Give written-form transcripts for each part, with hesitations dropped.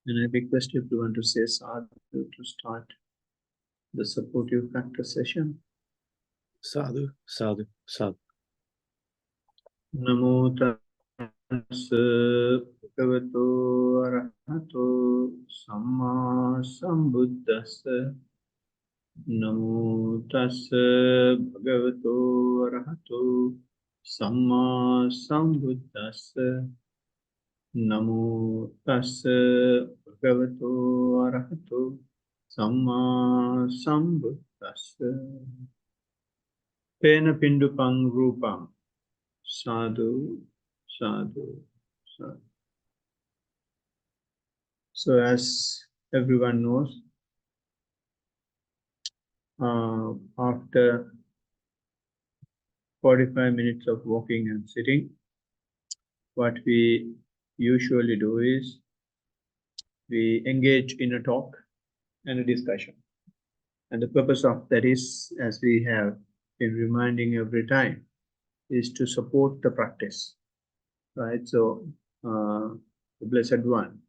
And I request everyone to say sadhu to start the supportive factor session. Sadhu, sadhu, sadhu. Namo tassa bhagavato arahato samma sambuddhassa. Namo tassa bhagavato arahato samma sambuddhassa. Namo tassa bhagavato arahato samma sambuddhassa. Pena pindupang rupam. Sadhu, sadhu, sadhu. So as everyone knows, after 45 minutes of walking and sitting, what we usually do is we engage in a talk and a discussion. And the purpose of that is, as we have been reminding every time, is to support the practice, right? So the Blessed One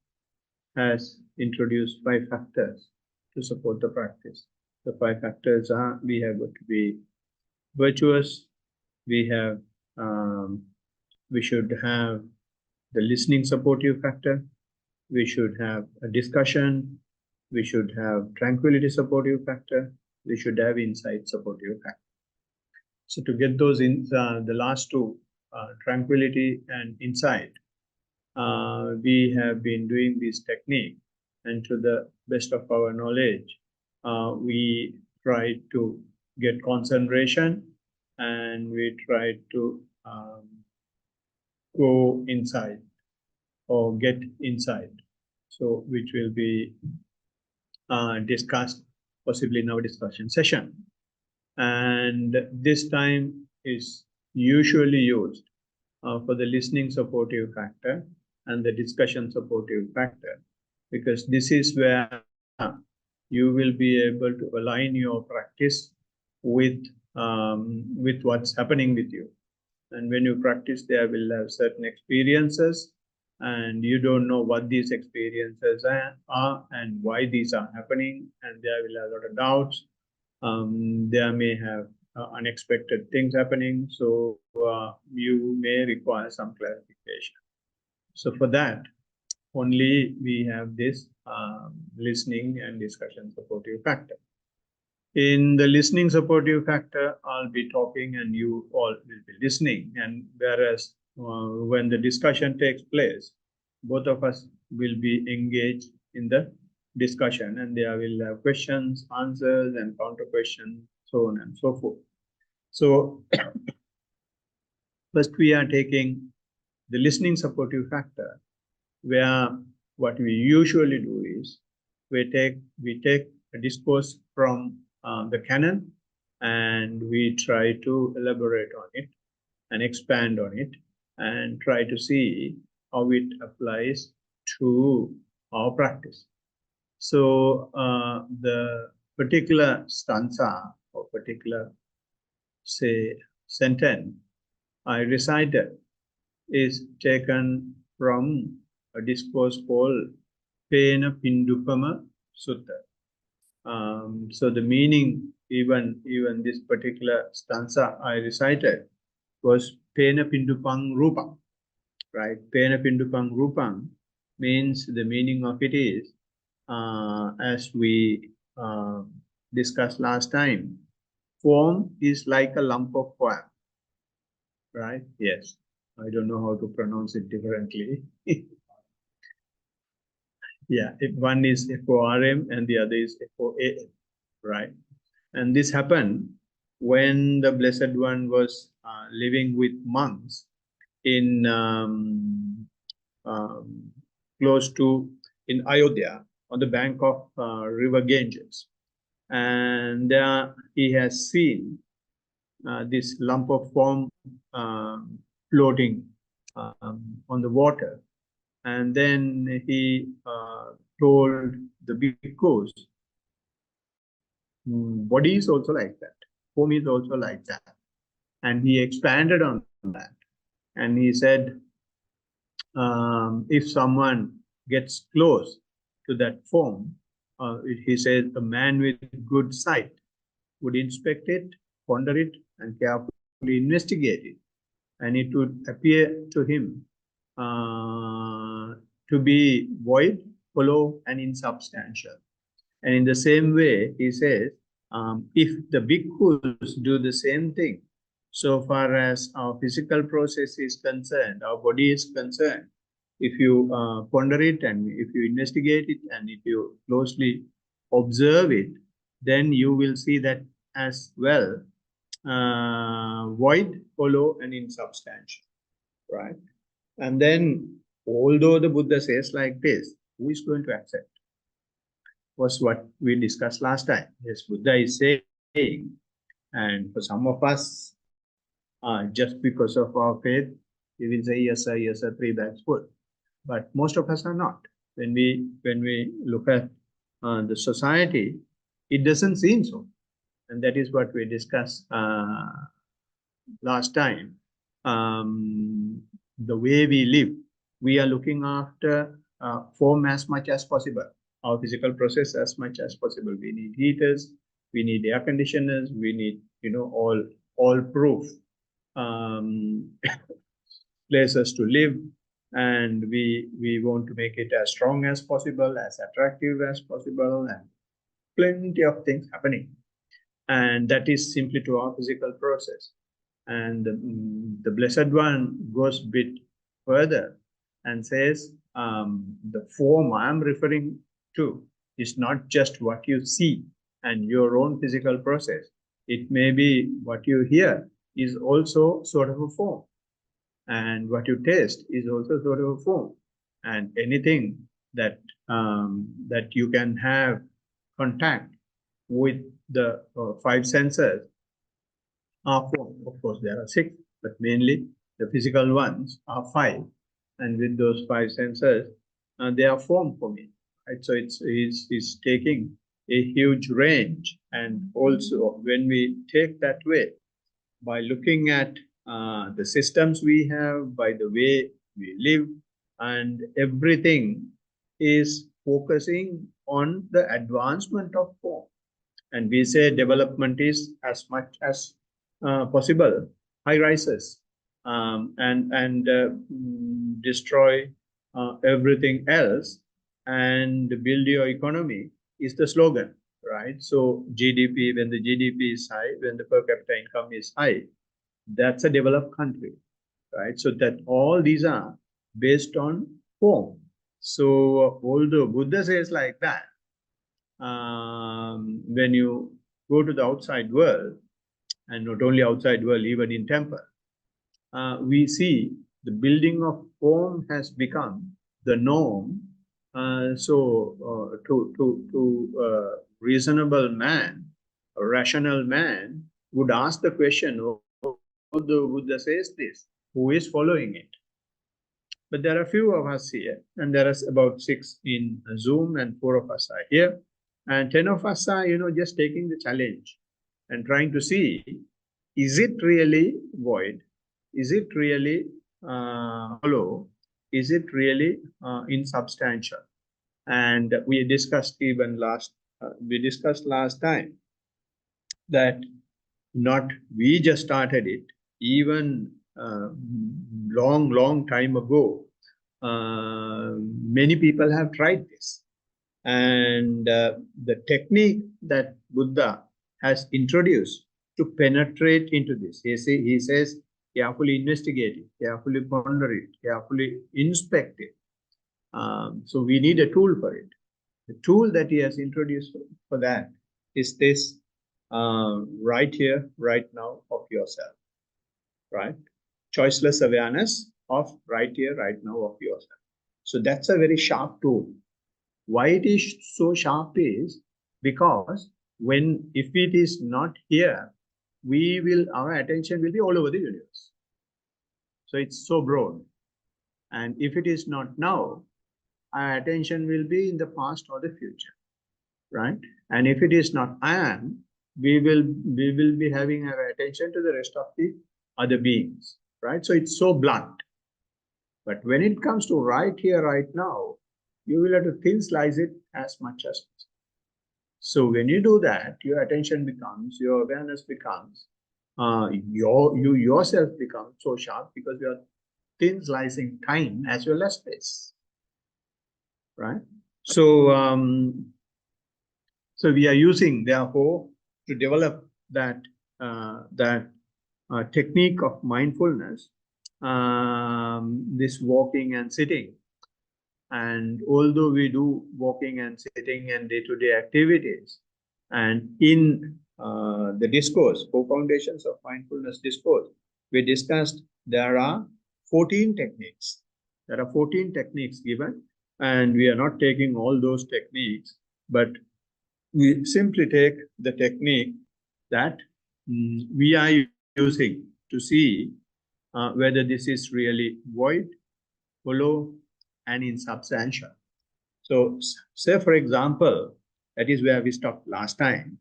has introduced 5 factors to support the practice. The 5 factors are: we have got to be virtuous, we should have the listening supportive factor, we should have a discussion, we should have tranquility supportive factor, we should have insight supportive factor. So to get those in the last 2, tranquility and insight, we have been doing this technique, and to the best of our knowledge, we try to get concentration and we try to go inside or get inside. So which will be discussed possibly in our discussion session. And this time is usually used for the listening supportive factor and the discussion supportive factor, because this is where you will be able to align your practice with what's happening with you. And when you practice, there will have certain experiences, and you don't know what these experiences are and why these are happening, and there will have a lot of doubts. There may have unexpected things happening, so you may require some clarification. So for that, only we have this listening and discussion supportive factor. In the listening supportive factor, I'll be talking and you all will be listening. And whereas when the discussion takes place, both of us will be engaged in the discussion, and there will have questions, answers, and counter questions, so on and so forth. So first we are taking the listening supportive factor, where what we usually do is we take a discourse from the canon, and we try to elaborate on it and expand on it and try to see how it applies to our practice. So the particular stanza or particular, say, sentence I recited is taken from a discourse called Pena Pindupama Sutta. So the meaning, even this particular stanza I recited, was Pena Pindupang Rupam, right? Pena Pindupang Rupam means, the meaning of it is, as we discussed last time, form is like a lump of foam, right? Yes. I don't know how to pronounce it differently. Yeah, one is FORM and the other is FOAM, right? And this happened when the Blessed One was living with monks in close to in Ayodhya on the bank of river Ganges. And there he has seen this lump of foam floating on the water. And then he told the bhikkhus, body is also like that, form is also like that. And he expanded on that. And he said, if someone gets close to that form. He says a man with good sight would inspect it, ponder it, and carefully investigate it. And it would appear to him to be void, hollow, and insubstantial. And in the same way, he says, if the bhikkhus do the same thing, so far as our physical process is concerned, our body is concerned, if you ponder it and if you investigate it and if you closely observe it, then you will see that as well, void, hollow, and insubstantial, right? And then, although the Buddha says like this, who is going to accept? Was what we discussed last time. Yes, Buddha is saying, and for some of us, just because of our faith, we will say yes sir, 3 bags full. But most of us are not. When we look at the society, it doesn't seem so, and that is what we discussed last time. The way we live, we are looking after form as much as possible. Our physical process as much as possible. We need heaters, we need air conditioners, we need, all proof places to live, and we want to make it as strong as possible, as attractive as possible, and plenty of things happening. And that is simply to our physical process. And the Blessed One goes a bit further and says, the form I am referring to is not just what you see and your own physical process. It may be what you hear is also sort of a form, and what you taste is also sort of a form, and anything that that you can have contact with the 5 senses are form. Of course, there are 6, but mainly the physical ones are 5, and with those 5 senses, they are form for me. Right? So it's taking a huge range, and also when we take that way, by looking at the systems we have, by the way we live, and everything is focusing on the advancement of form. And we say development is as much as possible, high rises, and destroy everything else and build your economy is the slogan, right? So GDP, when the GDP is high, when the per capita income is high, that's a developed country, right? So that all these are based on form. So although Buddha says like that, when you go to the outside world, and not only outside world, even in temple, we see the building of form has become the norm. To reasonable man, a rational man would ask the question, oh, the Buddha says this, who is following it? But there are few of us here, and there is about 6 in Zoom, and 4 of us are here, and 10 of us are, just taking the challenge and trying to see, is it really void? Is it really hollow? Is it really insubstantial? And we discussed last time that not we just started it, even long time ago, many people have tried this. And the technique that Buddha has introduced to penetrate into this, he says, carefully investigate it, carefully ponder it, carefully inspect it. So we need a tool for it. The tool that he has introduced for that is this right here, right now of yourself, right? Choiceless awareness of right here, right now of yourself. So that's a very sharp tool. Why it is so sharp is because if it is not here, our attention will be all over the universe. So it's so broad. And if it is not now, our attention will be in the past or the future, right? And if it is not I am, we will be having our attention to the rest of the other beings, right? So it's so blunt. But when it comes to right here, right now, you will have to thin slice it as much as possible. So when you do that, your attention becomes, your awareness becomes, you yourself become so sharp because you are thin slicing time as well as space, right? So, so we are using, therefore, to develop that technique of mindfulness, this walking and sitting. And although we do walking and sitting and day-to-day activities, and in the discourse, Co-Foundations of Mindfulness discourse, we discussed there are 14 techniques. There are 14 techniques given, and we are not taking all those techniques, but we simply take the technique that we are using to see whether this is really void, hollow, and insubstantial. So, say for example, that is where we stopped last time.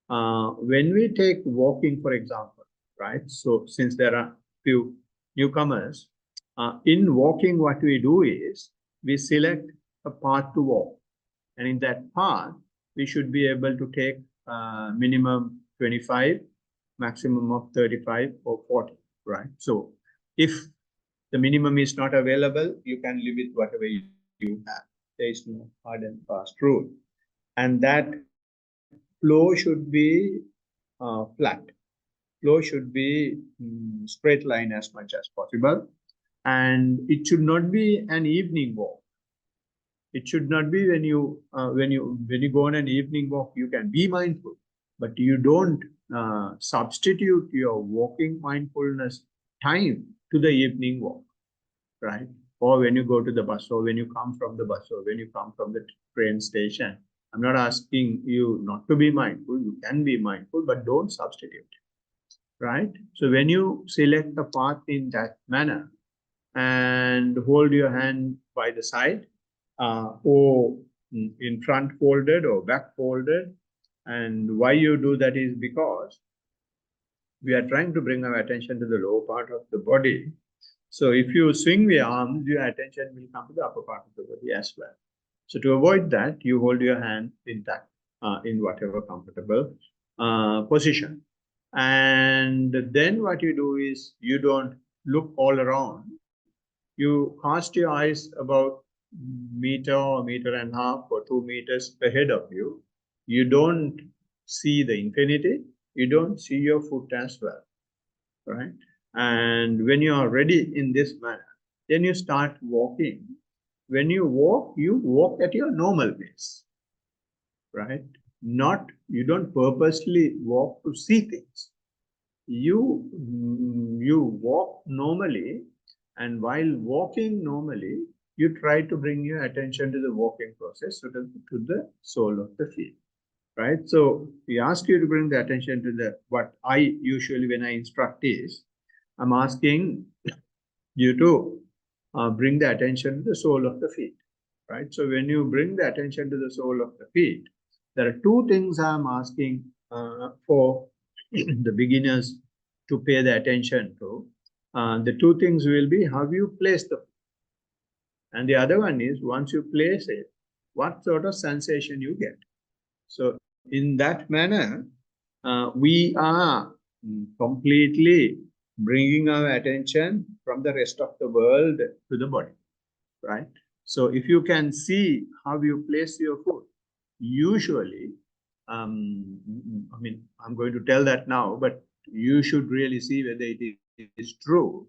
When we take walking, for example, right? So, since there are few newcomers, in walking, what we do is we select a path to walk, and in that path, we should be able to take minimum 25, maximum of 35 or 40, right? So, if the minimum is not available, you can live with whatever you have. There is no hard and fast rule. And that flow should be flat. Flow should be straight line as much as possible. And it should not be an evening walk. It should not be when you go on an evening walk, you can be mindful, but you don't substitute your walking mindfulness time to the evening walk, right? Or when you go to the bus, or when you come from the bus, or when you come from the train station. I'm not asking you not to be mindful. You can be mindful, but don't substitute, right? So when you select the path in that manner and hold your hand by the side, or in front folded or back folded, and why you do that is because we are trying to bring our attention to the lower part of the body. So if you swing the arms, your attention will come to the upper part of the body as well. So to avoid that, you hold your hand intact in whatever comfortable position. And then what you do is you don't look all around. You cast your eyes about meter or meter and a half or 2 meters ahead of you. You don't see the infinity. You don't see your foot as well, right? And when you are ready in this manner, then you start walking. When you walk at your normal pace, right? You don't purposely walk to see things. You walk normally, and while walking normally, you try to bring your attention to the walking process, to the sole of the feet, right? So we ask you to bring the attention to what I usually, when I instruct is, I'm asking you to bring the attention to the sole of the feet, right? So when you bring the attention to the sole of the feet, there are two things I'm asking for the beginners to pay the attention to. The two things will be how you place the foot. And the other one is once you place it, what sort of sensation you get. So in that manner, we are completely bringing our attention from the rest of the world to the body, right? So if you can see how you place your foot, usually, I mean, I'm going to tell that now, but you should really see whether it is true.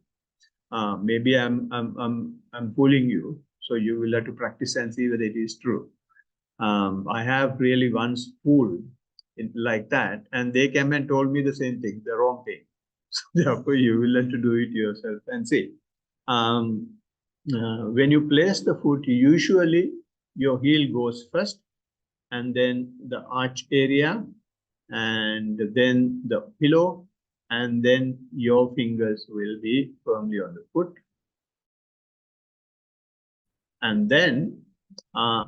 Maybe I'm fooling you, so you will have to practice and see whether it is true. I have really once fooled like that, and they came and told me the same thing, the wrong thing. So therefore, you will have to do it yourself and see. When you place the foot, usually your heel goes first, and then the arch area, and then the pillow, and then your fingers will be firmly on the foot. And then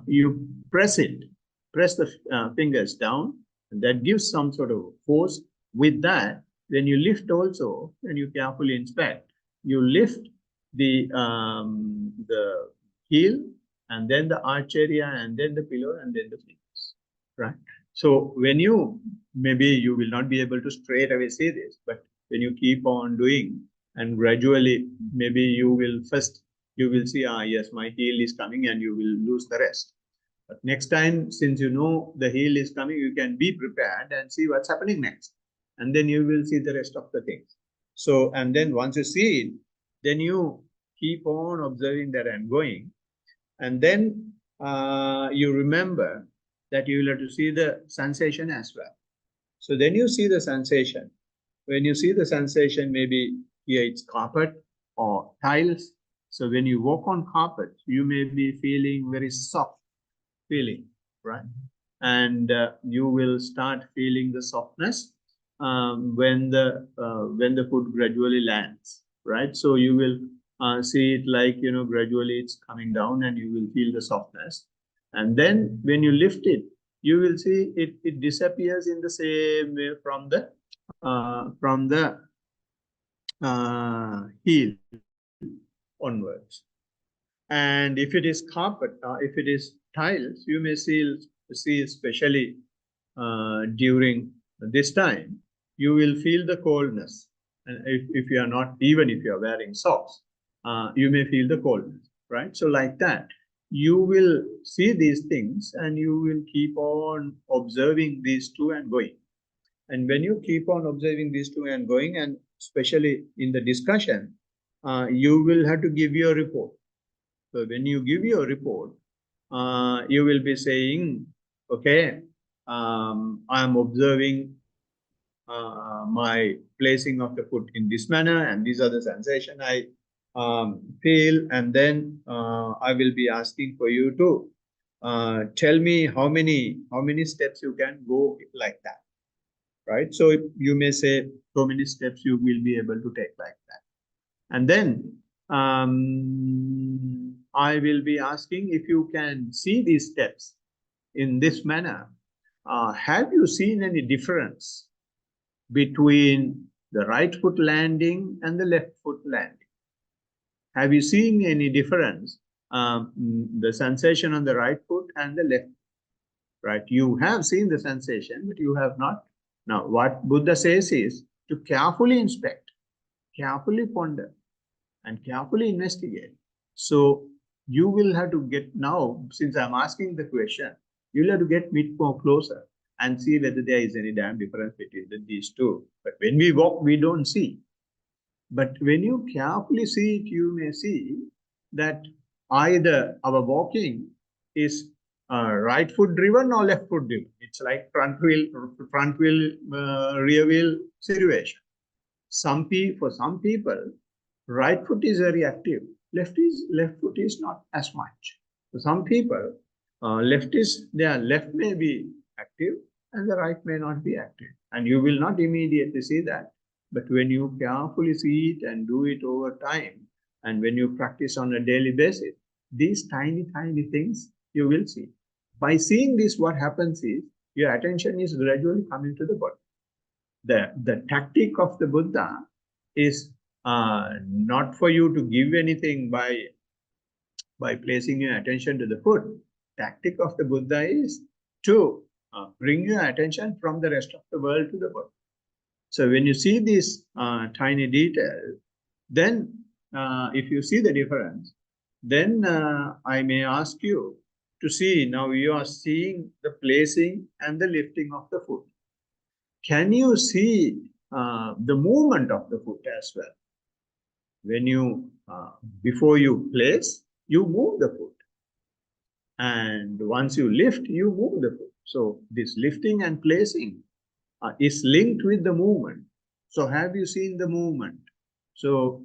you press the fingers down, and that gives some sort of force. With that, when you lift also, when you carefully inspect, you lift the heel, and then the arch area, and then the pillow, and then the fingers, right? So when you, maybe you will not be able to straight away see this, but when you keep on doing, and gradually, maybe you will see, yes, my heel is coming, and you will lose the rest. But next time, since you know the heel is coming, you can be prepared and see what's happening next. And then you will see the rest of the things. So, and then once you see it, then you keep on observing that and going. And then you remember that you will have to see the sensation as well. So then you see the sensation. When you see the sensation, maybe here it's carpet or tiles. So when you walk on carpet, you may be feeling very soft feeling, right? And you will start feeling the softness when the foot gradually lands, right? So you will see it like, gradually it's coming down, and you will feel the softness. And then when you lift it, you will see it disappears in the same way from the heel onwards. And if it is carpet, if it is tiles, you may see especially during this time, you will feel the coldness. And if you are not, even if you are wearing socks, you may feel the coldness, right? So like that, you will see these things, and you will keep on observing these two and going. And when you keep on observing these two and going, and especially in the discussion, you will have to give your report. So when you give your report, you will be saying, okay, I am observing my placing of the foot in this manner, and these are the sensation I feel. And then I will be asking for you to tell me how many steps you can go like that, right? So you may say so many steps you will be able to take like that. And then I will be asking if you can see these steps in this manner. Have you seen any difference between the right foot landing and the left foot landing? Have you seen any difference, the sensation on the right foot and the left, right? You have seen the sensation, but you have not. Now, what Buddha says is to carefully inspect, carefully ponder, and carefully investigate. So you will have to get, now, since I'm asking the question, you'll have to get a bit more closer and see whether there is any damn difference between these two. But when we walk, we don't see. But when you carefully see it, you may see that either our walking is right foot driven or left foot driven. It's like front wheel, rear wheel situation. For some people, right foot is very active. Left foot is not as much. For some people, their left may be active and the right may not be active. And you will not immediately see that. But when you carefully see it and do it over time, and when you practice on a daily basis, these tiny, tiny things you will see. By seeing this, what happens is your attention is gradually coming to the body. The tactic of the Buddha is not for you to give anything by placing your attention to the foot. Tactic of the Buddha is to bring your attention from the rest of the world to the body. So when you see these tiny details, then if you see the difference, then I may ask you to see, now you are seeing the placing and the lifting of the foot. Can you see the movement of the foot as well? When you, before you place, you move the foot. And once you lift, you move the foot. So this lifting and placing is linked with the movement. So have you seen the movement? So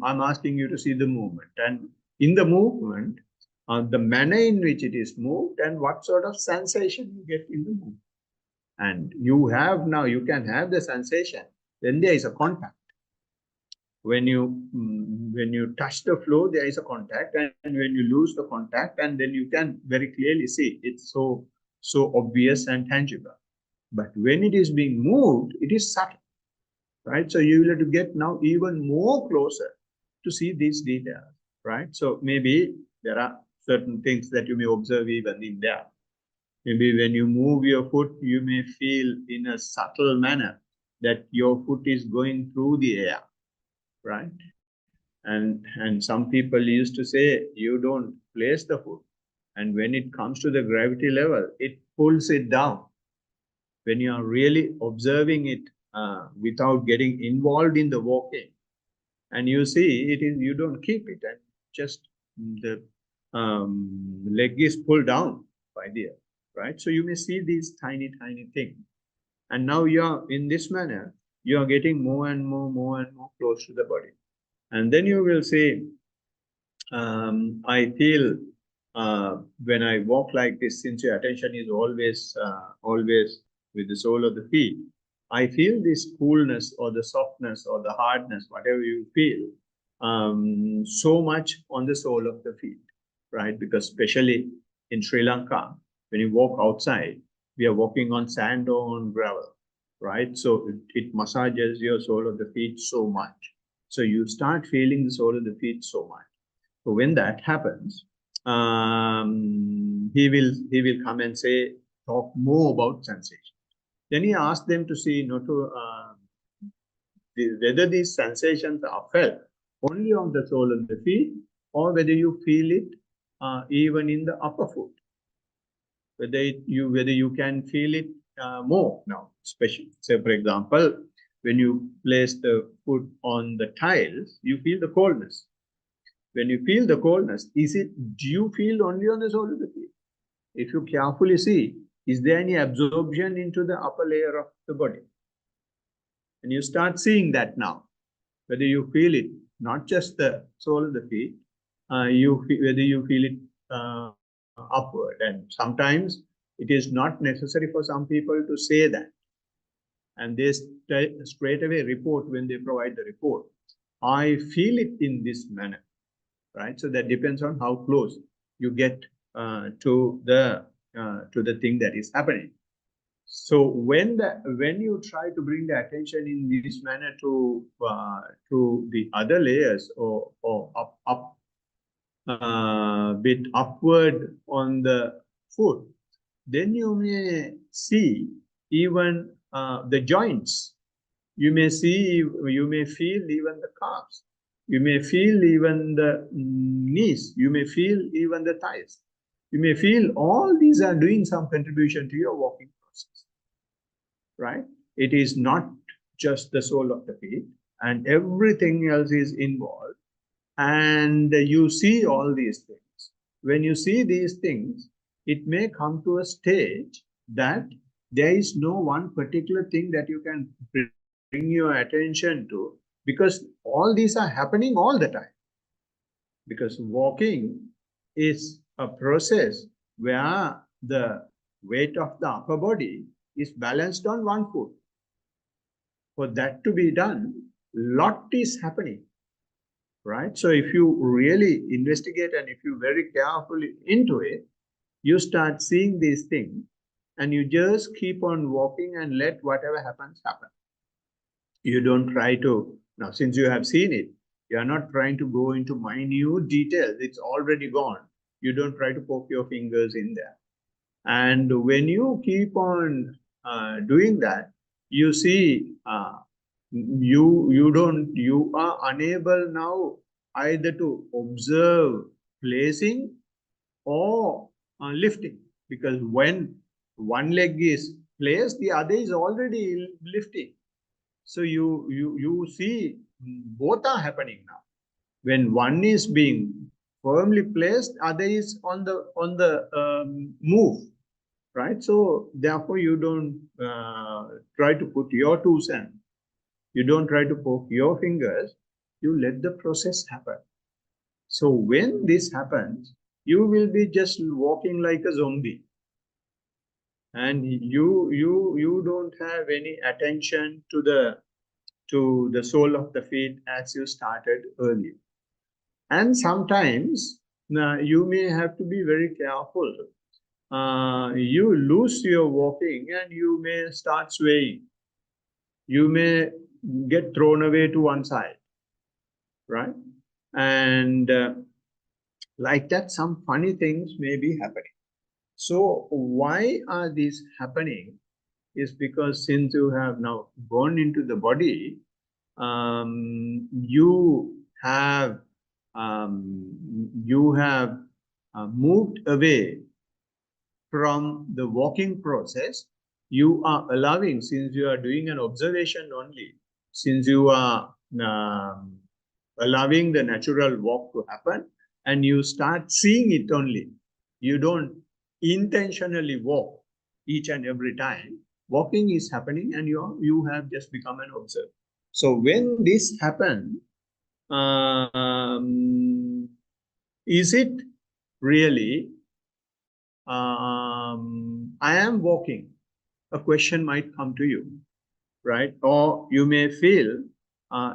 I'm asking you to see the movement. And in the movement, the manner in which it is moved and what sort of sensation you get in the movement. And you can have the sensation when there is a contact. When you touch the floor, there is a contact, and when you lose the contact, and then you can very clearly see it's so obvious and tangible. But when it is being moved, it is subtle, right? So you will have to get now even more closer to see these details, right? So maybe there are certain things that you may observe even in there. Maybe when you move your foot, you may feel in a subtle manner that your foot is going through the air, right? And some people used to say you don't place the foot, and when it comes to the gravity level, it pulls it down. When you are really observing it without getting involved in the walking, and you see it is, you don't keep it, and just the leg is pulled down by the air, right? So you may see these tiny things, and now you are in this manner, you are getting more and more close to the body. And then you will say, I feel when I walk like this, since your attention is always with the sole of the feet, I feel this coolness or the softness or the hardness, whatever you feel, so much on the sole of the feet, right? Because especially in Sri Lanka, when you walk outside, we are walking on sand or on gravel, right? So it massages your sole of the feet so much. So you start feeling the sole of the feet so much. So when that happens, he will come and say, talk more about sensation. Then he asks them to see, whether these sensations are felt only on the sole of the feet, or whether you feel it even in the upper foot. Whether you can feel it more now, especially, say for example, when you place the foot on the tiles, you feel the coldness. When you feel the coldness, do you feel only on the sole of the feet? If you carefully see, is there any absorption into the upper layer of the body? And you start seeing that now, whether you feel it, not just the sole of the feet, whether you feel it upward. And sometimes it is not necessary for some people to say that. And they straight away report when they provide the report. I feel it in this manner, right? So that depends on how close you get to the thing that is happening. So when you try to bring the attention in this manner to the other layers or up bit upward on the foot, then you may see even the joints. You may feel even the calves. You may feel even the knees. You may feel even the thighs. You may feel all these are doing some contribution to your walking process, right? It is not just the sole of the feet, and everything else is involved. And you see all these things. When you see these things, it may come to a stage that there is no one particular thing that you can bring your attention to, because all these are happening all the time. Because walking is a process where the weight of the upper body is balanced on one foot. For that to be done, lot is happening, right? So if you really investigate and if you very carefully into it, you start seeing these things, and you just keep on walking and let whatever happens happen. You don't try to, now since you have seen it, you are not trying to go into minute details. It's already gone. You don't try to poke your fingers in there. And when you keep on doing that, you see you are unable now either to observe placing or lifting, because when one leg is placed, the other is already lifting. So you see both are happening now. When one is being firmly placed, other is on the move, right? So therefore you don't try to put your 2 cents. You don't try to poke your fingers. You let the process happen. So when this happens, you will be just walking like a zombie, and you don't have any attention to the sole of the feet as you started earlier. And sometimes you may have to be very careful. You lose your walking and you may start swaying. You may get thrown away to one side, right? And like that, some funny things may be happening. So why are these happening? Is because since you have now gone into the body, you have moved away from the walking process. You are allowing, since you are doing an observation only, since you are allowing the natural walk to happen, and you start seeing it only. You don't intentionally walk each and every time. Walking is happening and you have just become an observer. So when this happens, is it really, I am walking? A question might come to you, right? Or you may feel,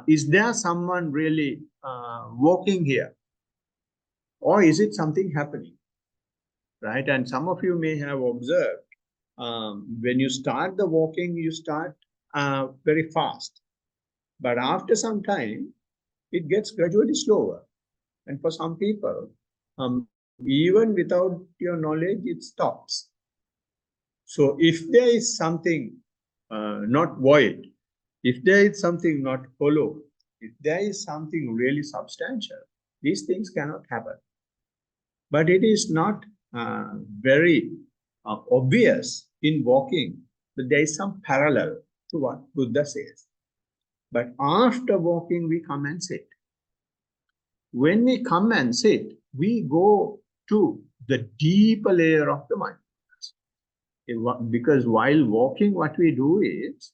is there someone really walking here? Or is it something happening, right? And some of you may have observed, when you start the walking, you start very fast. But after some time, it gets gradually slower. And for some people, even without your knowledge, it stops. So if there is something not void, if there is something not hollow, if there is something really substantial, these things cannot happen. But it is not very obvious in walking, but there is some parallel to what Buddha says. But after walking, we come and sit. When we come and sit, we go to the deeper layer of the mindfulness. Because while walking, what we do is,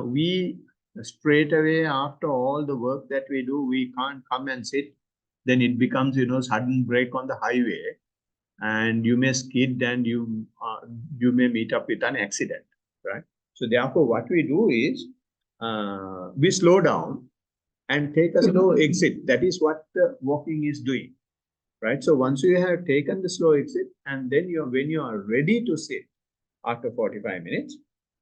we straight away, after all the work that we do, we can't come and sit. Then it becomes, sudden break on the highway, and you may skid and you may meet up with an accident, right? So therefore, what we do is, we slow down and take a slow exit. That is what the walking is doing, right? So once you have taken the slow exit, and then when you are ready to sit after 45 minutes,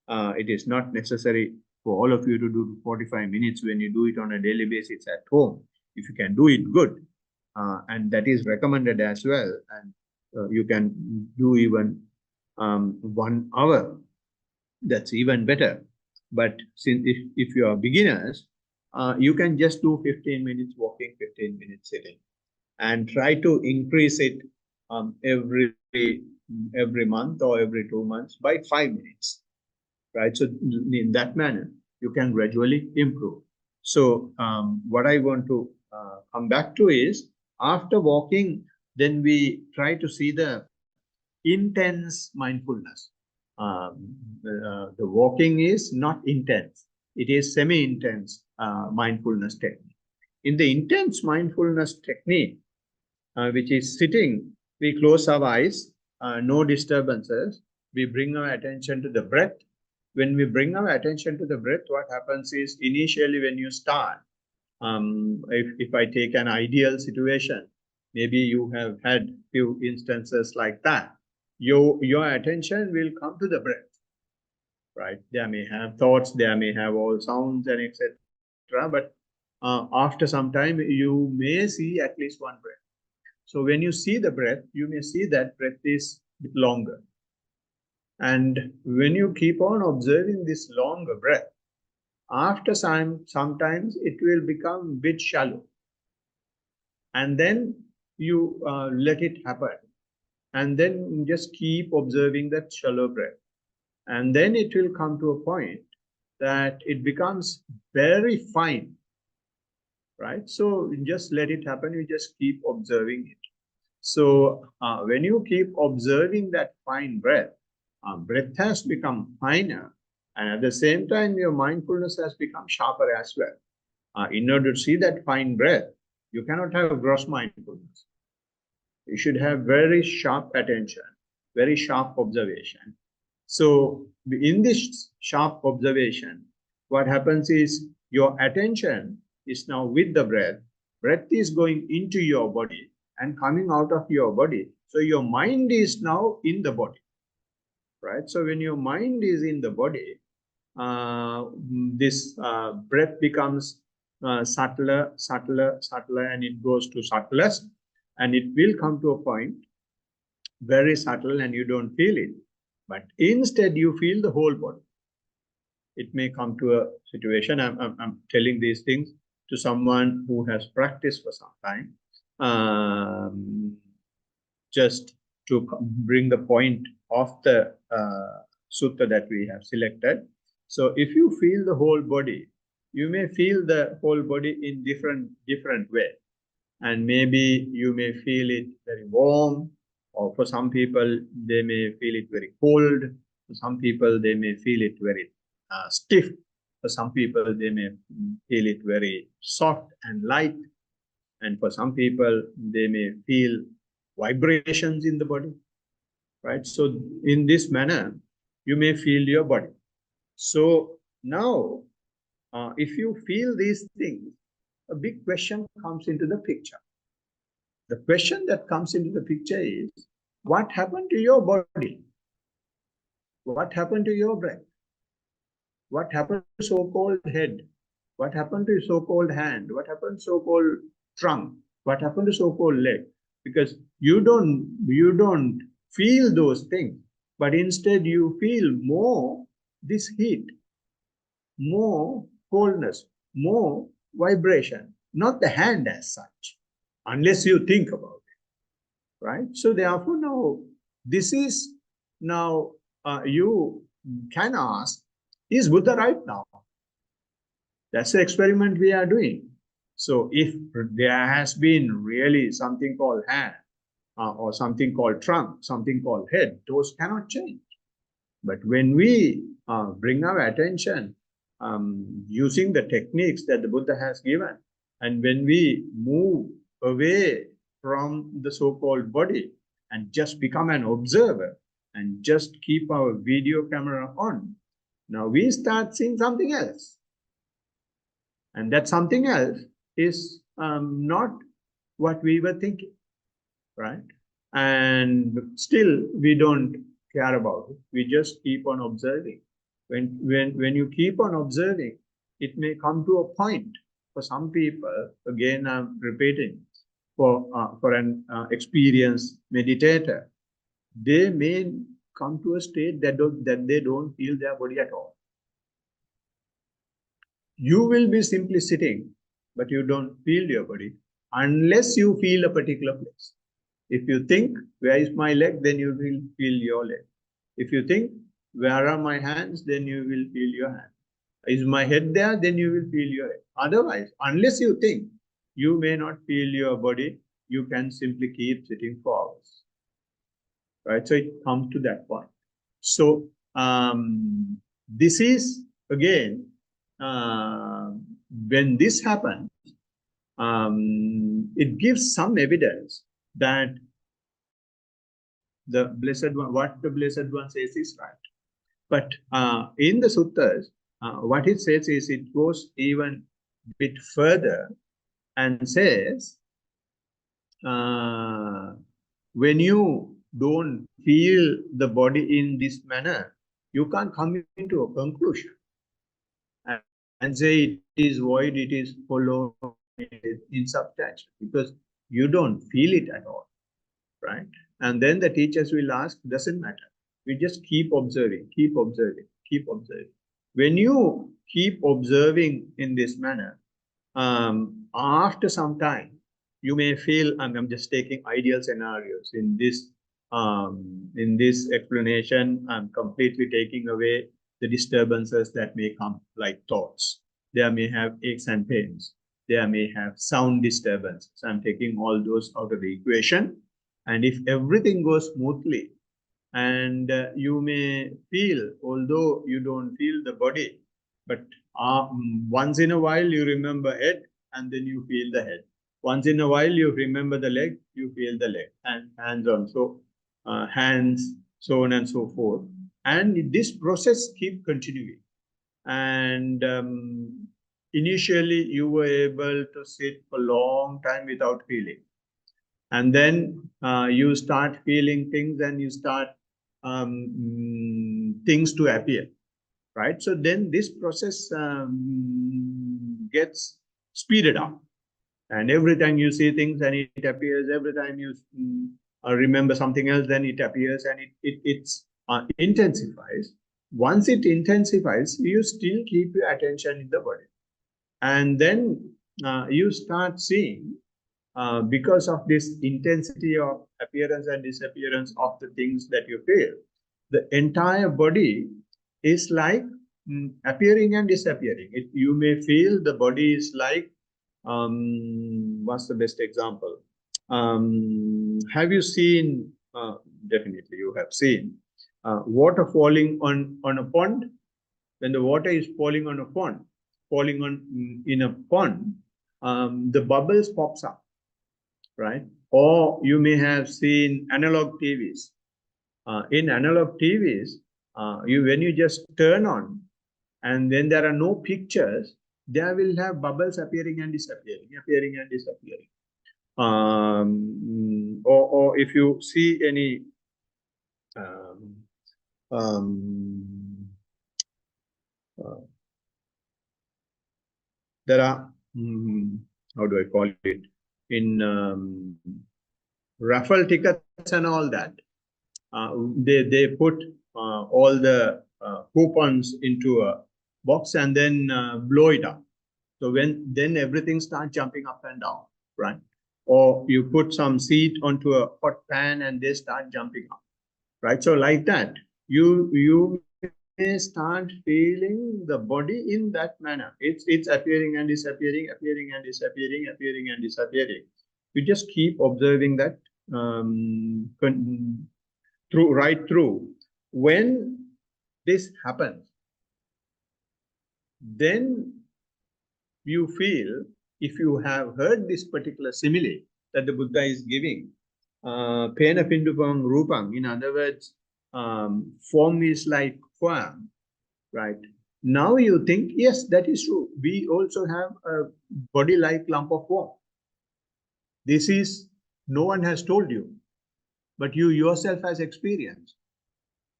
it is not necessary for all of you to do 45 minutes when you do it on a daily basis at home. If you can do it, good. And that is recommended as well. And you can do even 1 hour. That's even better. But since if you are beginners, you can just do 15 minutes walking, 15 minutes sitting, and try to increase it every month or every 2 months by 5 minutes, right? So in that manner, you can gradually improve. So what I want to come back to is, after walking, then we try to see the intense mindfulness. The walking is not intense. It is semi-intense mindfulness technique. In the intense mindfulness technique, which is sitting, we close our eyes, no disturbances. We bring our attention to the breath. When we bring our attention to the breath, what happens is, initially when you start, if I take an ideal situation, maybe you have had few instances like that. Your attention will come to the breath, right? There may have thoughts, there may have all sounds and etc. But after some time, you may see at least one breath. So when you see the breath, you may see that breath is a bit longer. And when you keep on observing this longer breath, after sometimes it will become a bit shallow. And then you let it happen. And then just keep observing that shallow breath. And then it will come to a point that it becomes very fine, right? So just let it happen. You just keep observing it. So when you keep observing that fine breath, breath has become finer. And at the same time, your mindfulness has become sharper as well. In order to see that fine breath, you cannot have gross mindfulness. You should have very sharp attention, very sharp observation. So in this sharp observation, what happens is, your attention is now with the breath. Breath is going into your body and coming out of your body. So your mind is now in the body, right? So when your mind is in the body, this breath becomes subtler, and it goes to subtlest. And it will come to a point very subtle and you don't feel it. But instead, you feel the whole body. It may come to a situation, I'm telling these things to someone who has practiced for some time, just to bring the point of the sutta that we have selected. So if you feel the whole body, you may feel the whole body in different way. And maybe you may feel it very warm, or for some people, they may feel it very cold. For some people, they may feel it very stiff. For some people, they may feel it very soft and light. And for some people, they may feel vibrations in the body, right? So in this manner, you may feel your body. So now, if you feel these things, a big question comes into the picture. The question that comes into the picture is, what happened to your body? What happened to your breath? What happened to so-called head? What happened to so-called hand? What happened to so-called trunk? What happened to so-called leg? Because you don't feel those things, but instead you feel more this heat, more coldness, more vibration, not the hand as such, unless you think about it, right? So therefore now, this is now you can ask, is Buddha right now? That's the experiment we are doing. So if there has been really something called hand, or something called trunk, something called head, those cannot change. But when we bring our attention using the techniques that the Buddha has given, and when we move away from the so-called body and just become an observer and just keep our video camera on, now we start seeing something else. And that something else is not what we were thinking, right? And still we don't care about it. We just keep on observing. When you keep on observing, it may come to a point. For some people, again, I'm repeating, for an experienced meditator, they may come to a state that they don't feel their body at all. You will be simply sitting, but you don't feel your body unless you feel a particular place. If you think, where is my leg? Then you will feel your leg. If you think, where are my hands? Then you will feel your hand. Is my head there? Then you will feel your head. Otherwise, unless you think, you may not feel your body. You can simply keep sitting for hours. Right? So it comes to that point. So this is, again, when this happens, it gives some evidence that the Blessed One, what the Blessed One says is right. But in the suttas, what it says is it goes even a bit further and says, when you don't feel the body in this manner, you can't come into a conclusion and say it is void, it is hollow, it is insubstantial, because you don't feel it at all, right? And then the teachers will ask, doesn't matter. We just keep observing, keep observing, keep observing. When you keep observing in this manner, after some time, you may feel, I'm just taking ideal scenarios in this explanation, I'm completely taking away the disturbances that may come, like thoughts. There may have aches and pains. There may have sound disturbances. I'm taking all those out of the equation. And if everything goes smoothly, and you may feel, although you don't feel the body, but once in a while you remember head, and then you feel the head. Once in a while you remember the leg, you feel the leg, and hands also, hands, so on and so forth. And this process keeps continuing. And initially you were able to sit for a long time without feeling. And then you start feeling things, and you start things to appear, right? So then this process gets speeded up. And every time you see things and it appears, every time you remember something else, then it appears and it intensifies. Once it intensifies, you still keep your attention in the body. And then you start seeing, because of this intensity of appearance and disappearance of the things that you feel, the entire body is like appearing and disappearing. You may feel the body is like, what's the best example? Have you seen, definitely you have seen, water falling on a pond? When the water is falling on a pond, in a pond, the bubbles pops up, right? Or you may have seen analog TVs. In analog TVs, when you just turn on, and then there are no pictures, there will have bubbles appearing and disappearing, appearing and disappearing. Or if you see any there are, how do I call it, in raffle tickets and all that, they put all the coupons into a box and then blow it up. So then everything starts jumping up and down, right? Or you put some seed onto a hot pan and they start jumping up, right? So like that, you may start feeling the body in that manner. It's appearing and disappearing, appearing and disappearing, appearing and disappearing. You just keep observing that right through. When this happens, then you feel, if you have heard this particular simile that the Buddha is giving, Pena Pindupang Rupang, in other words, form is like form, right? Now you think, yes, that is true. We also have a body-like lump of form. This is, no one has told you, but you yourself has experienced.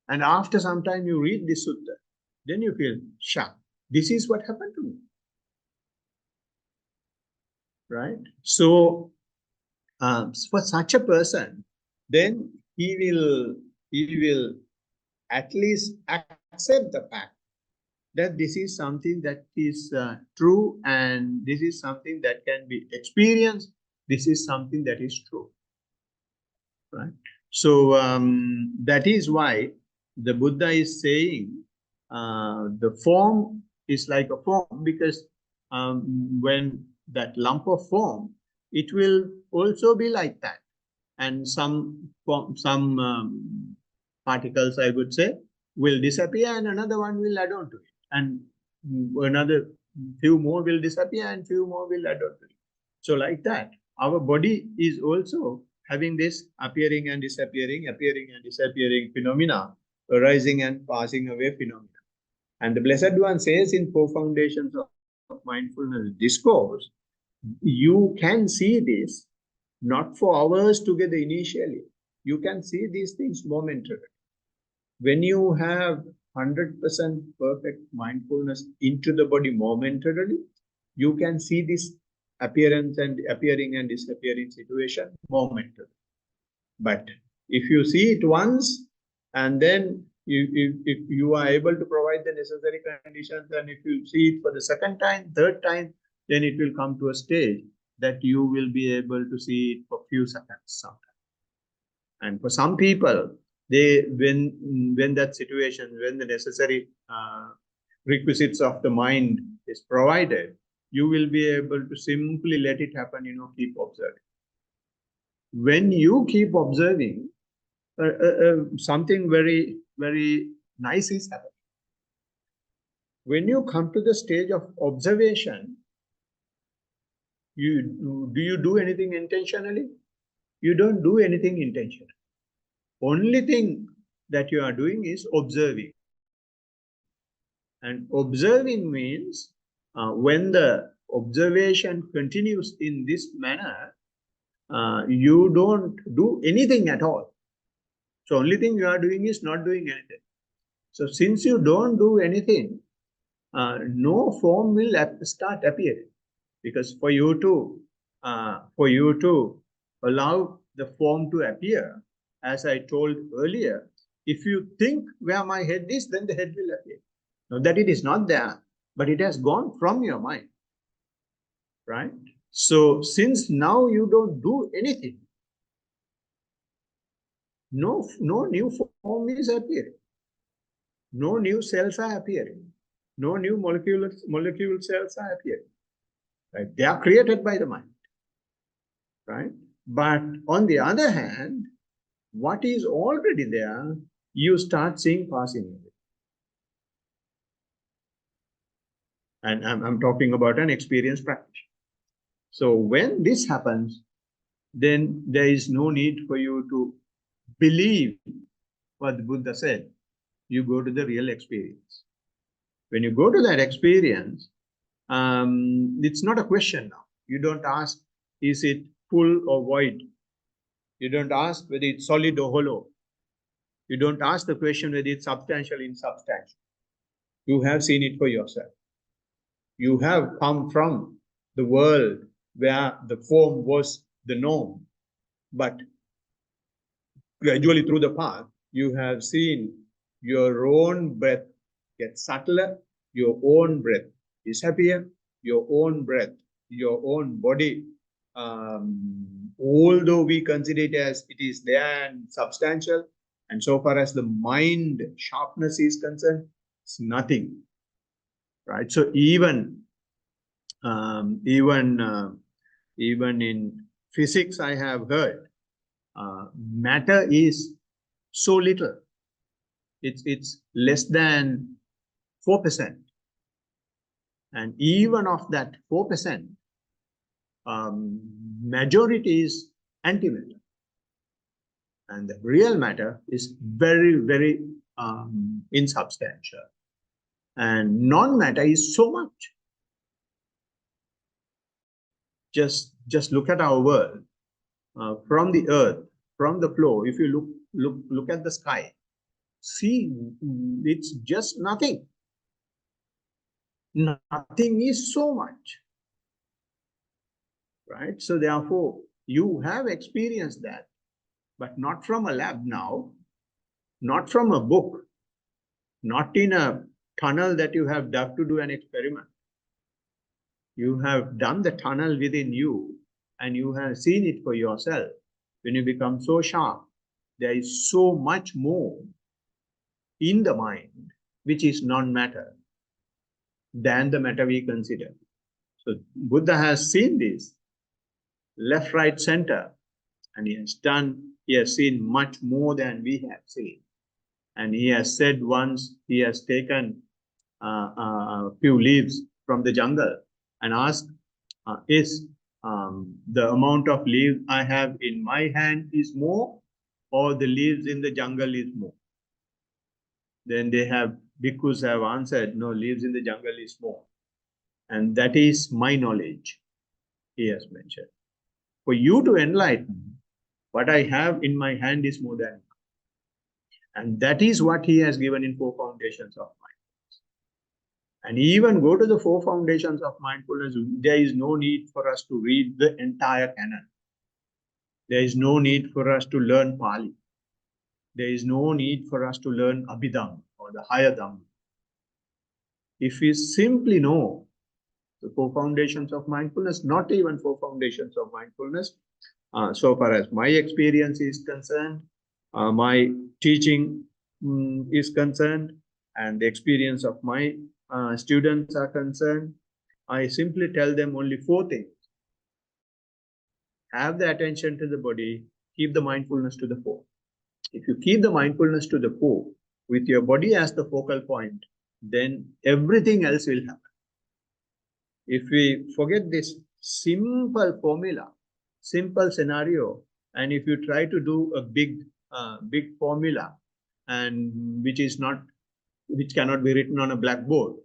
And after some time you read this sutta, then you feel, shocked. This is what happened to me. Right? So for such a person, then he will at least accept the fact that this is something that is true, and this is something that can be experienced. This is something that is true. Right? So that is why the Buddha is saying the form is like a form, because when that lump of form, it will also be like that. And some particles, I would say, will disappear and another one will add on to it. And another few more will disappear and few more will add on to it. So like that, our body is also having this appearing and disappearing phenomena, arising and passing away phenomena. And the Blessed One says in Four Foundations of Mindfulness Discourse, you can see this not for hours together initially. You can see these things momentarily. When you have 100% perfect mindfulness into the body momentarily, you can see this appearance and appearing and disappearing situation momentarily. But if you see it once, and then if you are able to provide the necessary conditions, and if you see it for the second time, third time, then it will come to a stage that you will be able to see it for few seconds sometimes. And for some people, when that situation, when the necessary requisites of the mind is provided, you will be able to simply let it happen, keep observing. When you keep observing, something very, very nice is happening. When you come to the stage of observation, do you do anything intentionally? You don't do anything intentionally. Only thing that you are doing is observing. And observing means when the observation continues in this manner, you don't do anything at all. So only thing you are doing is not doing anything. So since you don't do anything, no form will start appearing. Because for you to for you to allow the form to appear. As I told earlier, if you think where my head is, then the head will appear. Now that it is not there, but it has gone from your mind, right? So since now you don't do anything, no new form is appearing. No new cells are appearing. No new molecule cells are appearing. Right? They are created by the mind. Right? But on the other hand, what is already there, you start seeing passing away. And I'm talking about an experienced practitioner. So when this happens, then there is no need for you to believe what the Buddha said. You go to the real experience. When you go to that experience, it's not a question now. You don't ask, is it full or void? You don't ask whether it's solid or hollow. You don't ask the question whether it's substantial or insubstantial. You have seen it for yourself. You have come from the world where the form was the norm, but gradually through the path, you have seen your own breath get subtler, your own breath disappear, your own breath, your own body, although we consider it as it is there and substantial, and so far as the mind sharpness is concerned, it's nothing, right? So even in physics, I have heard matter is so little. It's less than 4%, and even of that 4%, majority is antimatter, and the real matter is very, very insubstantial, and non-matter is so much. Just look at our world, from the earth, from the floor. If you look at the sky, see, it's just nothing. Nothing is so much, right? So therefore, you have experienced that, but not from a lab now, not from a book, not in a tunnel that you have dug to do an experiment. You have done the tunnel within you, and you have seen it for yourself. When you become so sharp, there is so much more in the mind, which is non-matter, than the matter we consider. So Buddha has seen this, left, right, center, and he has seen much more than we have seen. And he has said once, he has taken a few leaves from the jungle and asked, is the amount of leaves I have in my hand is more, or the leaves in the jungle is more? Then bhikkhus have answered, no, leaves in the jungle is more. And that is my knowledge, he has mentioned. For you to enlighten, what I have in my hand is more than enough. And that is what he has given in 4 foundations of mindfulness. And even go to the 4 foundations of mindfulness, there is no need for us to read the entire canon. There is no need for us to learn Pali. There is no need for us to learn Abhidhamma or the higher Dhamma. If we simply know the 4 foundations of mindfulness, not even 4 foundations of mindfulness, so far as my experience is concerned, my teaching is concerned, and the experience of my students are concerned, I simply tell them only 4 things. Have the attention to the body, keep the mindfulness to the fore. If you keep the mindfulness to the fore, with your body as the focal point, then everything else will happen. If we forget this simple formula, simple scenario, and if you try to do a big formula, and which cannot be written on a blackboard,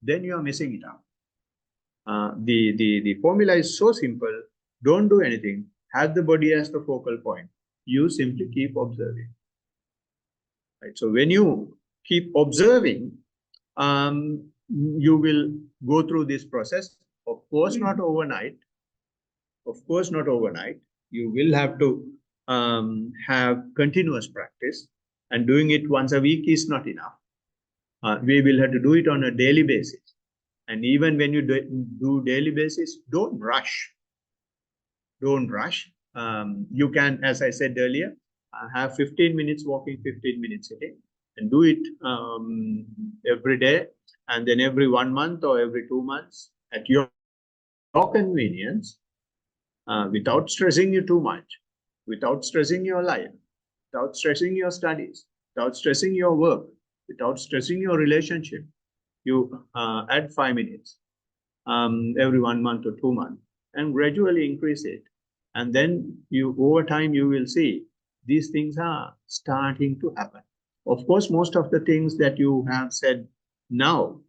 then you are missing it out. The formula is so simple. Don't do anything. Have the body as the focal point. You simply keep observing. Right. So when you keep observing, you will go through this process. Of course, not overnight. Of course, not overnight. You will have to have continuous practice, and doing it once a week is not enough. We will have to do it on a daily basis. And even when you do daily basis, don't rush. Don't rush. You can, as I said earlier, have 15 minutes walking, 15 minutes sitting, and do it every day, and then every 1 month or every 2 months at your convenience, without stressing you too much, without stressing your life, without stressing your studies, without stressing your work, without stressing your relationship. You add 5 minutes every 1 month or 2 months, and gradually increase it. And then you, over time, you will see these things are starting to happen. Of course, most of the things that you have said now,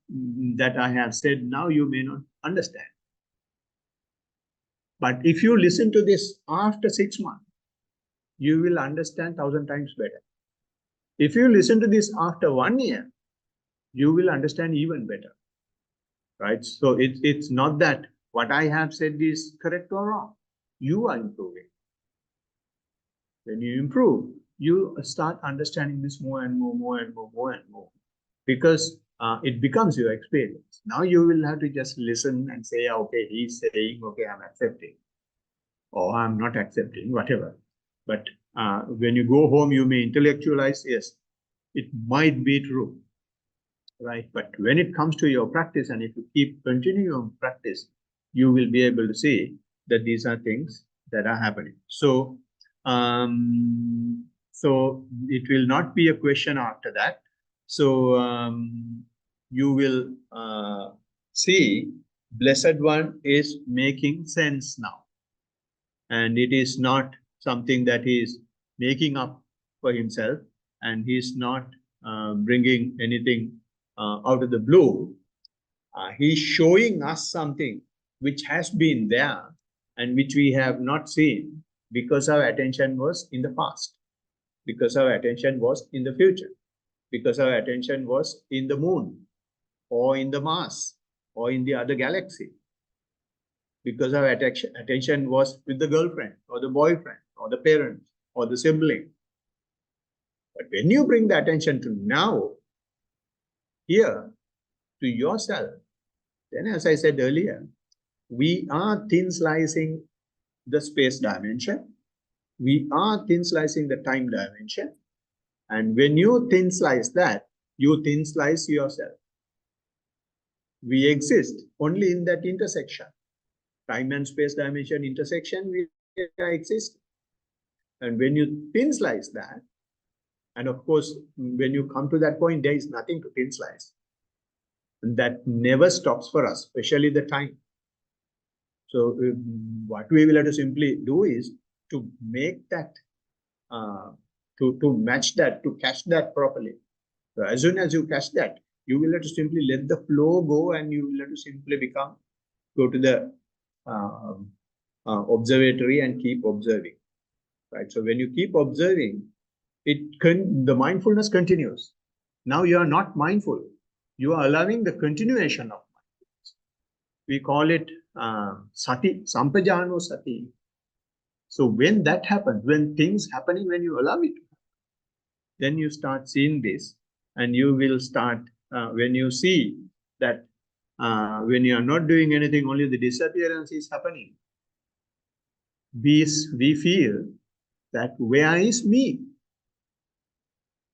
that I have said now, you may not understand. But if you listen to this after 6 months, you will understand 1,000 times better. If you listen to this after 1 year, you will understand even better. Right? So it's not that what I have said is correct or wrong. You are improving. When you improve, you start understanding this more and more and more, because it becomes your experience. Now you will have to just listen and say, okay, he's saying, okay, I'm accepting, or I'm not accepting, whatever. But when you go home, you may intellectualize, yes, it might be true, right? But when it comes to your practice, and if you keep continuing your practice, you will be able to see that these are things that are happening. So, so it will not be a question after that. So you will see Blessed One is making sense now. And it is not something that he is making up for himself, and he's not bringing anything out of the blue. He's showing us something which has been there and which we have not seen, because our attention was in the past, because our attention was in the future, because our attention was in the moon or in the Mars or in the other galaxy, because our attention was with the girlfriend or the boyfriend or the parents or the sibling. But when you bring the attention to now, here, to yourself, then, as I said earlier, we are thin slicing the space dimension. We are thin slicing the time dimension. And when you thin slice that, you thin slice yourself. We exist only in that intersection. Time and space dimension intersection, we exist. And when you thin slice that, and of course, when you come to that point, there is nothing to thin slice. And that never stops for us, especially the time. So what we will have to simply do is to make that, to match that, to catch that properly. So as soon as you catch that, you will have to simply let the flow go, and you will have to simply go to the observatory and keep observing. Right. So when you keep observing, the mindfulness continues. Now you are not mindful. You are allowing the continuation of mindfulness. We call it sati, sampajano sati. So when that happens, when things happening, when you allow it, then you start seeing this, and you will start, when you see that when you are not doing anything, only the disappearance is happening. We feel that where is me?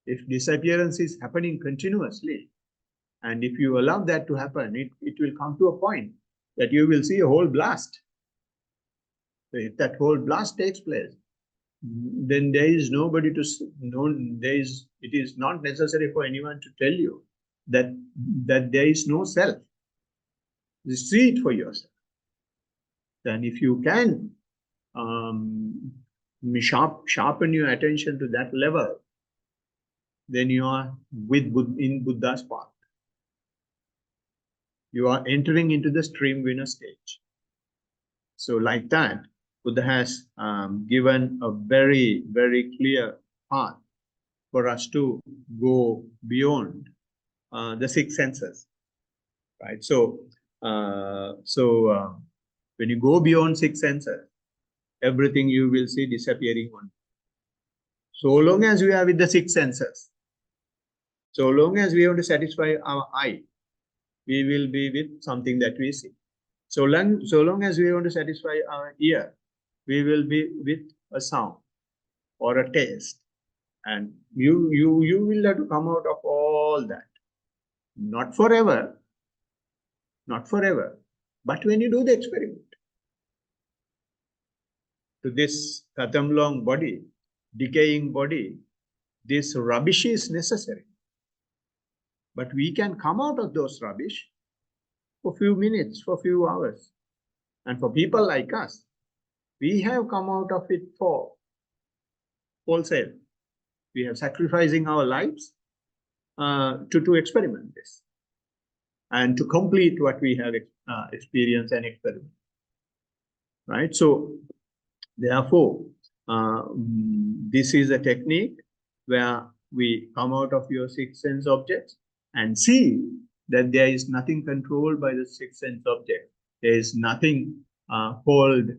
If disappearance is happening continuously, and if you allow that to happen, it will come to a point that you will see a whole blast. So if that whole blast takes place, then there is nobody to know. It is not necessary for anyone to tell you that there is no self. You see it for yourself. Then if you can sharpen your attention to that level, then you are in Buddha's path. You are entering into the stream winner stage. So like that, Buddha has given a very, very clear path for us to go beyond the 6 senses, right? So when you go beyond 6 senses, everything you will see disappearing on. So long as we are with the six senses, so long as we want to satisfy our eye, we will be with something that we see. So long as we want to satisfy our ear, we will be with a sound or a taste. And you will have to come out of all that. Not forever, not forever, but when you do the experiment. To this Katamlong body, decaying body, this rubbish is necessary. But we can come out of those rubbish for few minutes, for few hours. And for people like us, we have come out of it for wholesale. We are sacrificing our lives to experiment this and to complete what we have experienced and experienced. Right? So, therefore, this is a technique where we come out of your six sense objects and see that there is nothing controlled by the six sense object. There is nothing called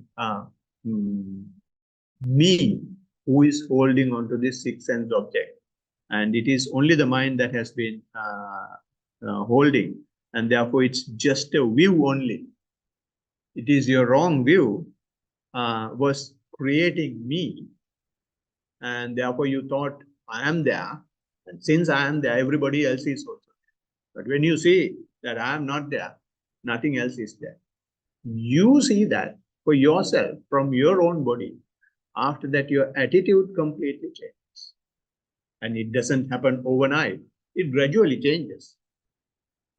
me who is holding on to this six sense object. And it is only the mind that has been holding. And therefore, it's just a view only. It is your wrong view was creating me. And therefore, you thought, I am there. And since I am there, everybody else is also there. But when you see that I am not there, nothing else is there. You see that for yourself from your own body. After that, your attitude completely changes. And it doesn't happen overnight. It gradually changes.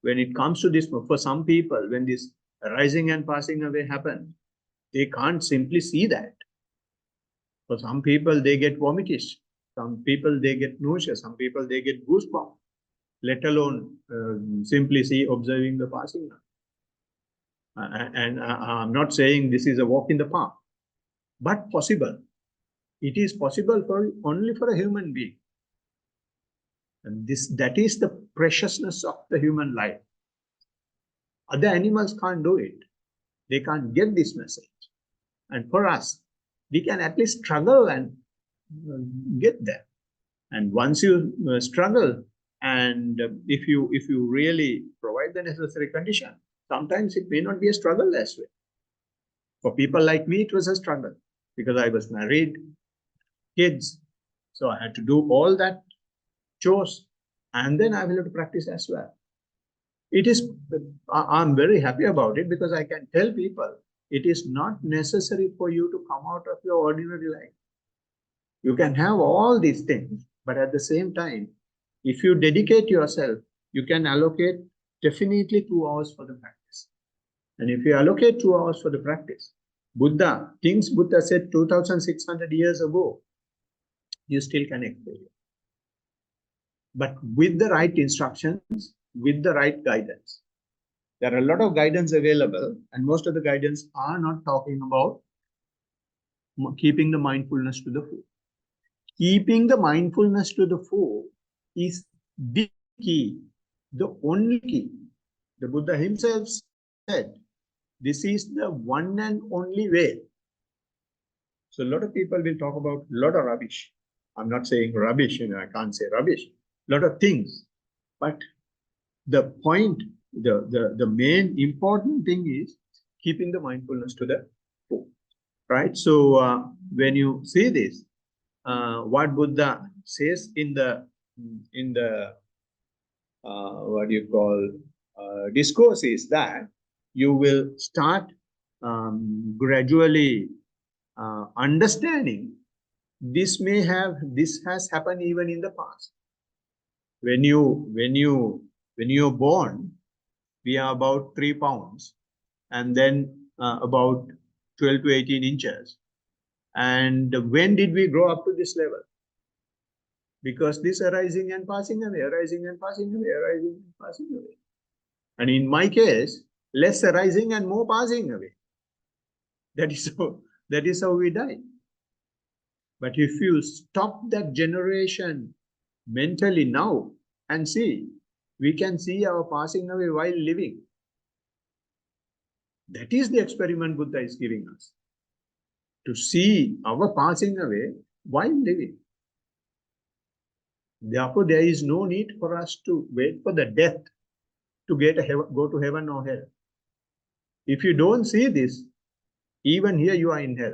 When it comes to this, for some people, when this arising and passing away happen, they can't simply see that. For some people, they get vomitish. Some people, they get nausea. Some people, they get goosebumps, let alone simply observing the passing. And I'm not saying this is a walk in the park, but possible. It is possible only for a human being. And that is the preciousness of the human life. Other animals can't do it. They can't get this message. And for us, we can at least struggle and get there. And once you struggle, and if you really provide the necessary condition, sometimes it may not be a struggle as well. For people like me, it was a struggle because I was married, kids, so I had to do all that chores, and then I will have to practice as well. I'm very happy about it because I can tell people it is not necessary for you to come out of your ordinary life. You can have all these things, but at the same time, if you dedicate yourself, you can allocate definitely 2 hours for the practice. And if you allocate 2 hours for the practice, things Buddha said 2,600 years ago, you still can experience. But with the right instructions, with the right guidance. There are a lot of guidance available, and most of the guidance are not talking about keeping the mindfulness to the fore. Keeping the mindfulness to the fore is the key, the only key. The Buddha himself said, this is the one and only way. So a lot of people will talk about a lot of rubbish. I'm not saying rubbish, I can't say rubbish. A lot of things. But the point, the main important thing is keeping the mindfulness to the fore. Right? So when you see this, what Buddha says in the what you call discourse is that you will start gradually understanding this has happened even in the past. When you're born, we are about 3 pounds, and then about 12 to 18 inches. And when did we grow up to this level? Because this arising and passing away, arising and passing away, arising and passing away. And in my case, less arising and more passing away. That is how we die. But if you stop that generation mentally now and see, we can see our passing away while living. That is the experiment Buddha is giving us. to see our passing away while living. Therefore, there is no need for us to wait for the death to go to heaven or hell. If you don't see this, even here you are in hell.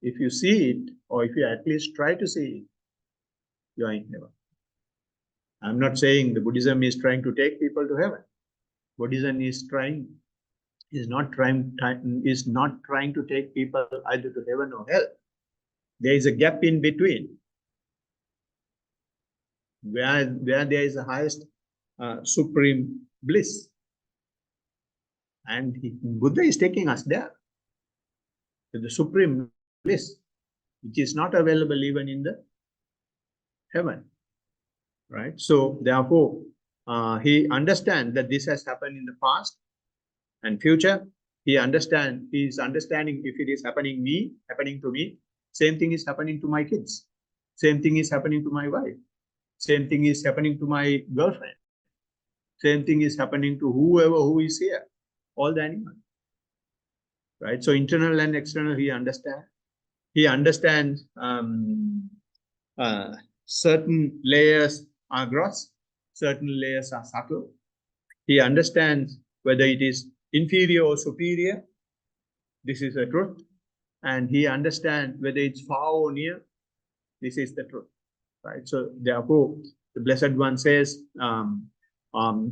If you see it, or if you at least try to see it, you are in heaven. I'm not saying the Buddhism is trying to take people to heaven. Buddhism is not trying to take people either to heaven or hell. There is a gap in between, where there is the highest supreme bliss, and Buddha is taking us there to the supreme bliss, which is not available even in the heaven, right? So therefore, he understands that this has happened in the past and future. He is understanding if it is happening to me, same thing is happening to my kids, same thing is happening to my wife, same thing is happening to my girlfriend, same thing is happening to whoever who is here, all the animals, right? So internal and external, he understands. He understands certain layers are gross, certain layers are subtle. He understands whether it is inferior or superior. This is the truth. And he understands whether it's far or near. This is the truth, right? So therefore, the Blessed One says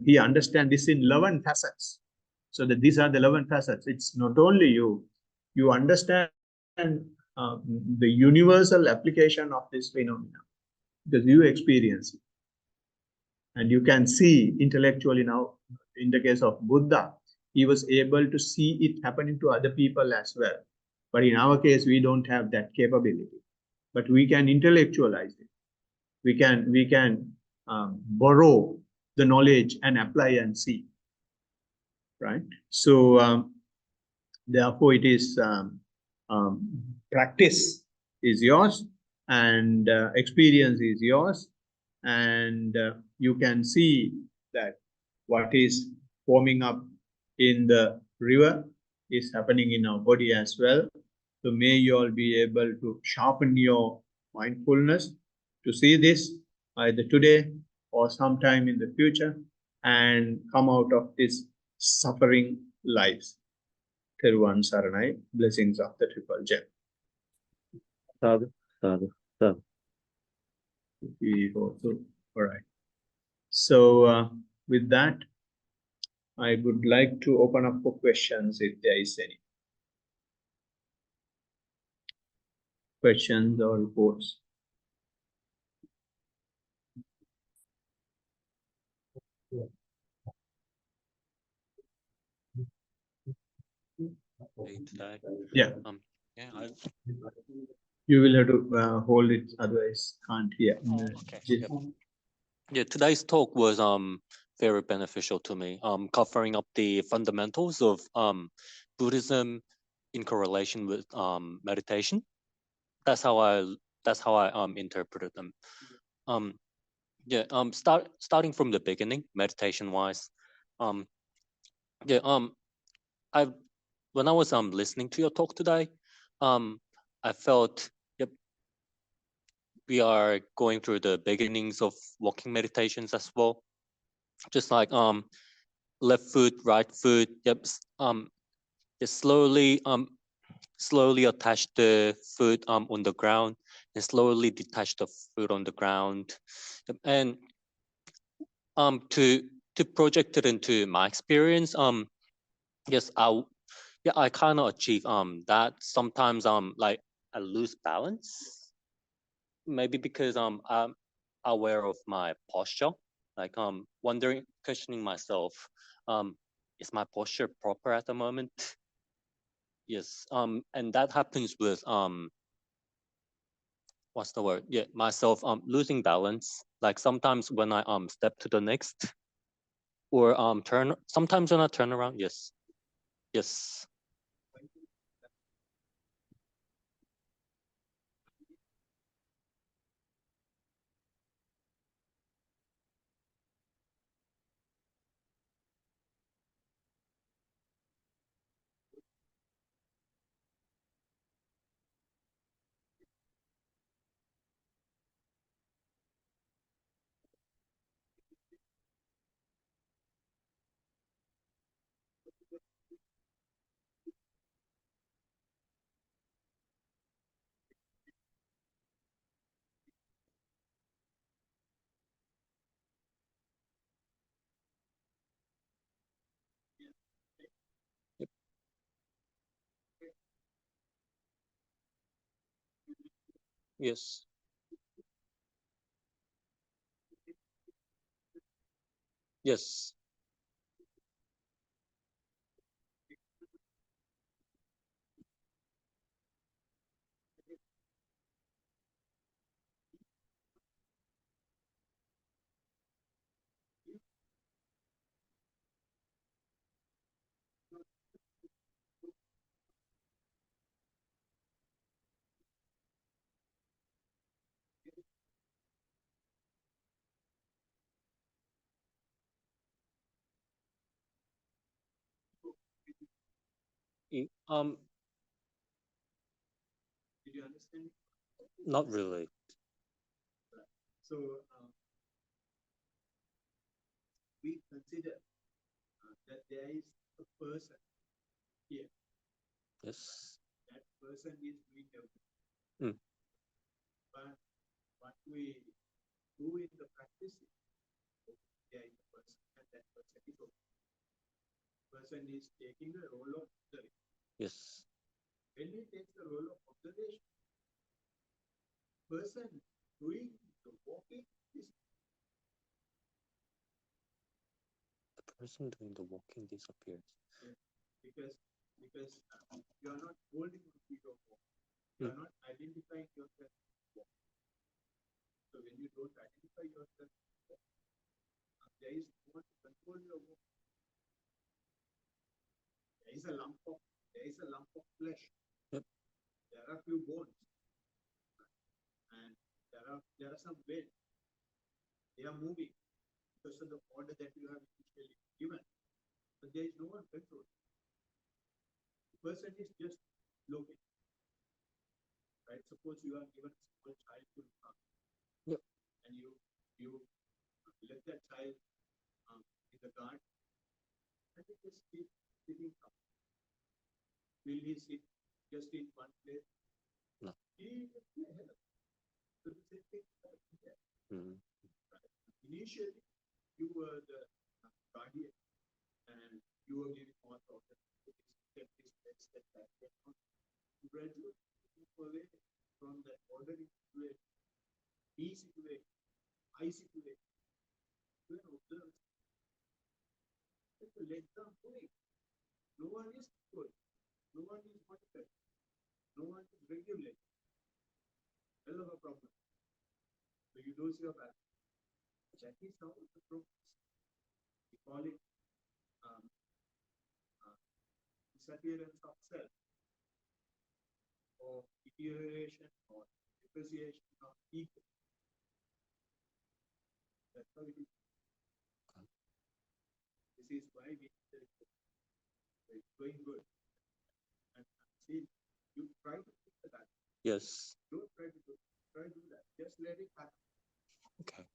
he understands this in 11 facets. So that these are the 11 facets. It's not only you understand the universal application of this phenomena because you experience it. And you can see intellectually now, in the case of Buddha, he was able to see it happening to other people as well. But in our case, we don't have that capability. But we can intellectualize it. We can borrow the knowledge and apply and see, right? So therefore, it is practice is yours and experience is yours, and you can see that what is forming up in the river is happening in our body as well. So may you all be able to sharpen your mindfulness to see this either today or sometime in the future and come out of this suffering lives. Thiruvan Saranai, blessings of the Triple Gem. Sadhu, sadhu, sadhu. All right. So with that, I would like to open up for questions if there is any. Questions or reports? Yeah. Yeah, You will have to hold it, otherwise can't hear. okay. Yeah, today's talk was very beneficial to me. Covering up the fundamentals of Buddhism in correlation with meditation. That's how I interpreted them. Yeah. Starting from the beginning, meditation wise. Yeah. When I was listening to your talk today, I felt, yep, we are going through the beginnings of walking meditations as well. Just like left foot, right foot, yep. Just slowly attach the foot on the ground and slowly detach the foot on the ground. Yep. And to project it into my experience, yes, I kind of achieve that. Sometimes like I lose balance, maybe because I'm aware of my posture, like wondering, questioning myself, is my posture proper at the moment? Yes, and that happens with what's the word? Yeah, myself losing balance. Like sometimes when I step to the next or turn, sometimes when I turn around, yes. Yes. Yes. Y- Um, Did you understand? Not really. So we consider that there is a person here. Yes. That person is doing everything. Mm. But what we do in the practice is there is a person and that person is okay. Person is taking the role of observation. Yes. When he takes the role of observation, person doing the walking is The person doing the walking disappears. because you are not holding on to your walk. You are not identifying yourself. So when you don't identify yourself, there is no one to control your walk. There is a lump of flesh. Yep. There are few bones, and there are some weight. They are moving because of the order that you have initially given. But there is no one control. The person is just looking. Right? Suppose you are given a small child to look after. Yep. And you let that child in the garden, and he just keep sitting up. Will he sit just in one place? No. He will be ahead of. So the same thing here. Mm. Right? Initially, you were the guardian, and you were giving all orders. Step this, step that. Gradually move away from the ordering situation, B situation, I situation. You are observed. Let them moving. No one is good. No one is monitored. No one is regulated. Hell of a problem. So you lose your balance. That is how the progress. We call it disappearance of self, or deterioration, or depreciation of ego. That's how it is. This is why we say it's going good. And see, you try to fix that. Yes. Don't try to do that. Just let it happen. Okay.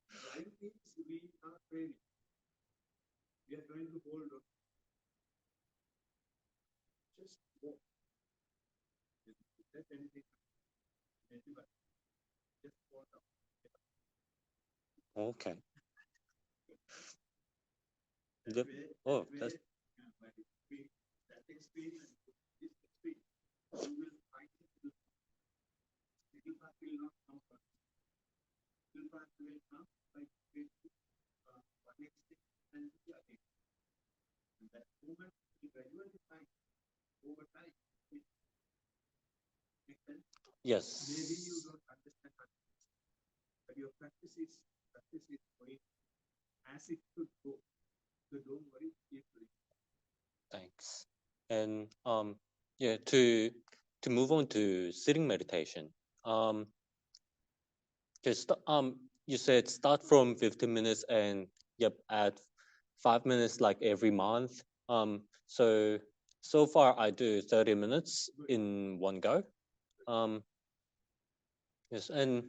Trying means we are training. We are trying to hold on. Just walk. Let anything happen. Just walk up. Okay. That Yep. way, Oh, that that's experience, this experience, you will find it. Little part will not come first. Little part will come by one next and the other. And that movement will gradually find over time. It makes sense? yes. Maybe you don't understand how, but your practice is going as it should go. So don't worry, keep doing. Thanks. And yeah, to move on to sitting meditation. Just you said start from 15 minutes and yep, add 5 minutes like every month. So far I do 30 minutes in one go. Yes, and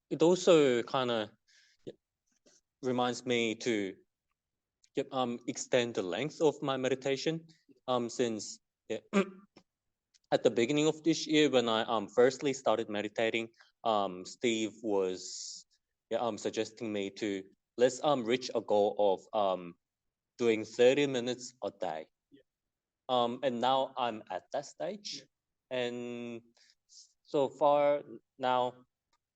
it also kind of reminds me to extend the length of my meditation. Since yeah, at the beginning of this year, when I firstly started meditating, Steve was suggesting me to let's reach a goal of doing 30 minutes a day. And now I'm at that stage. And so far now,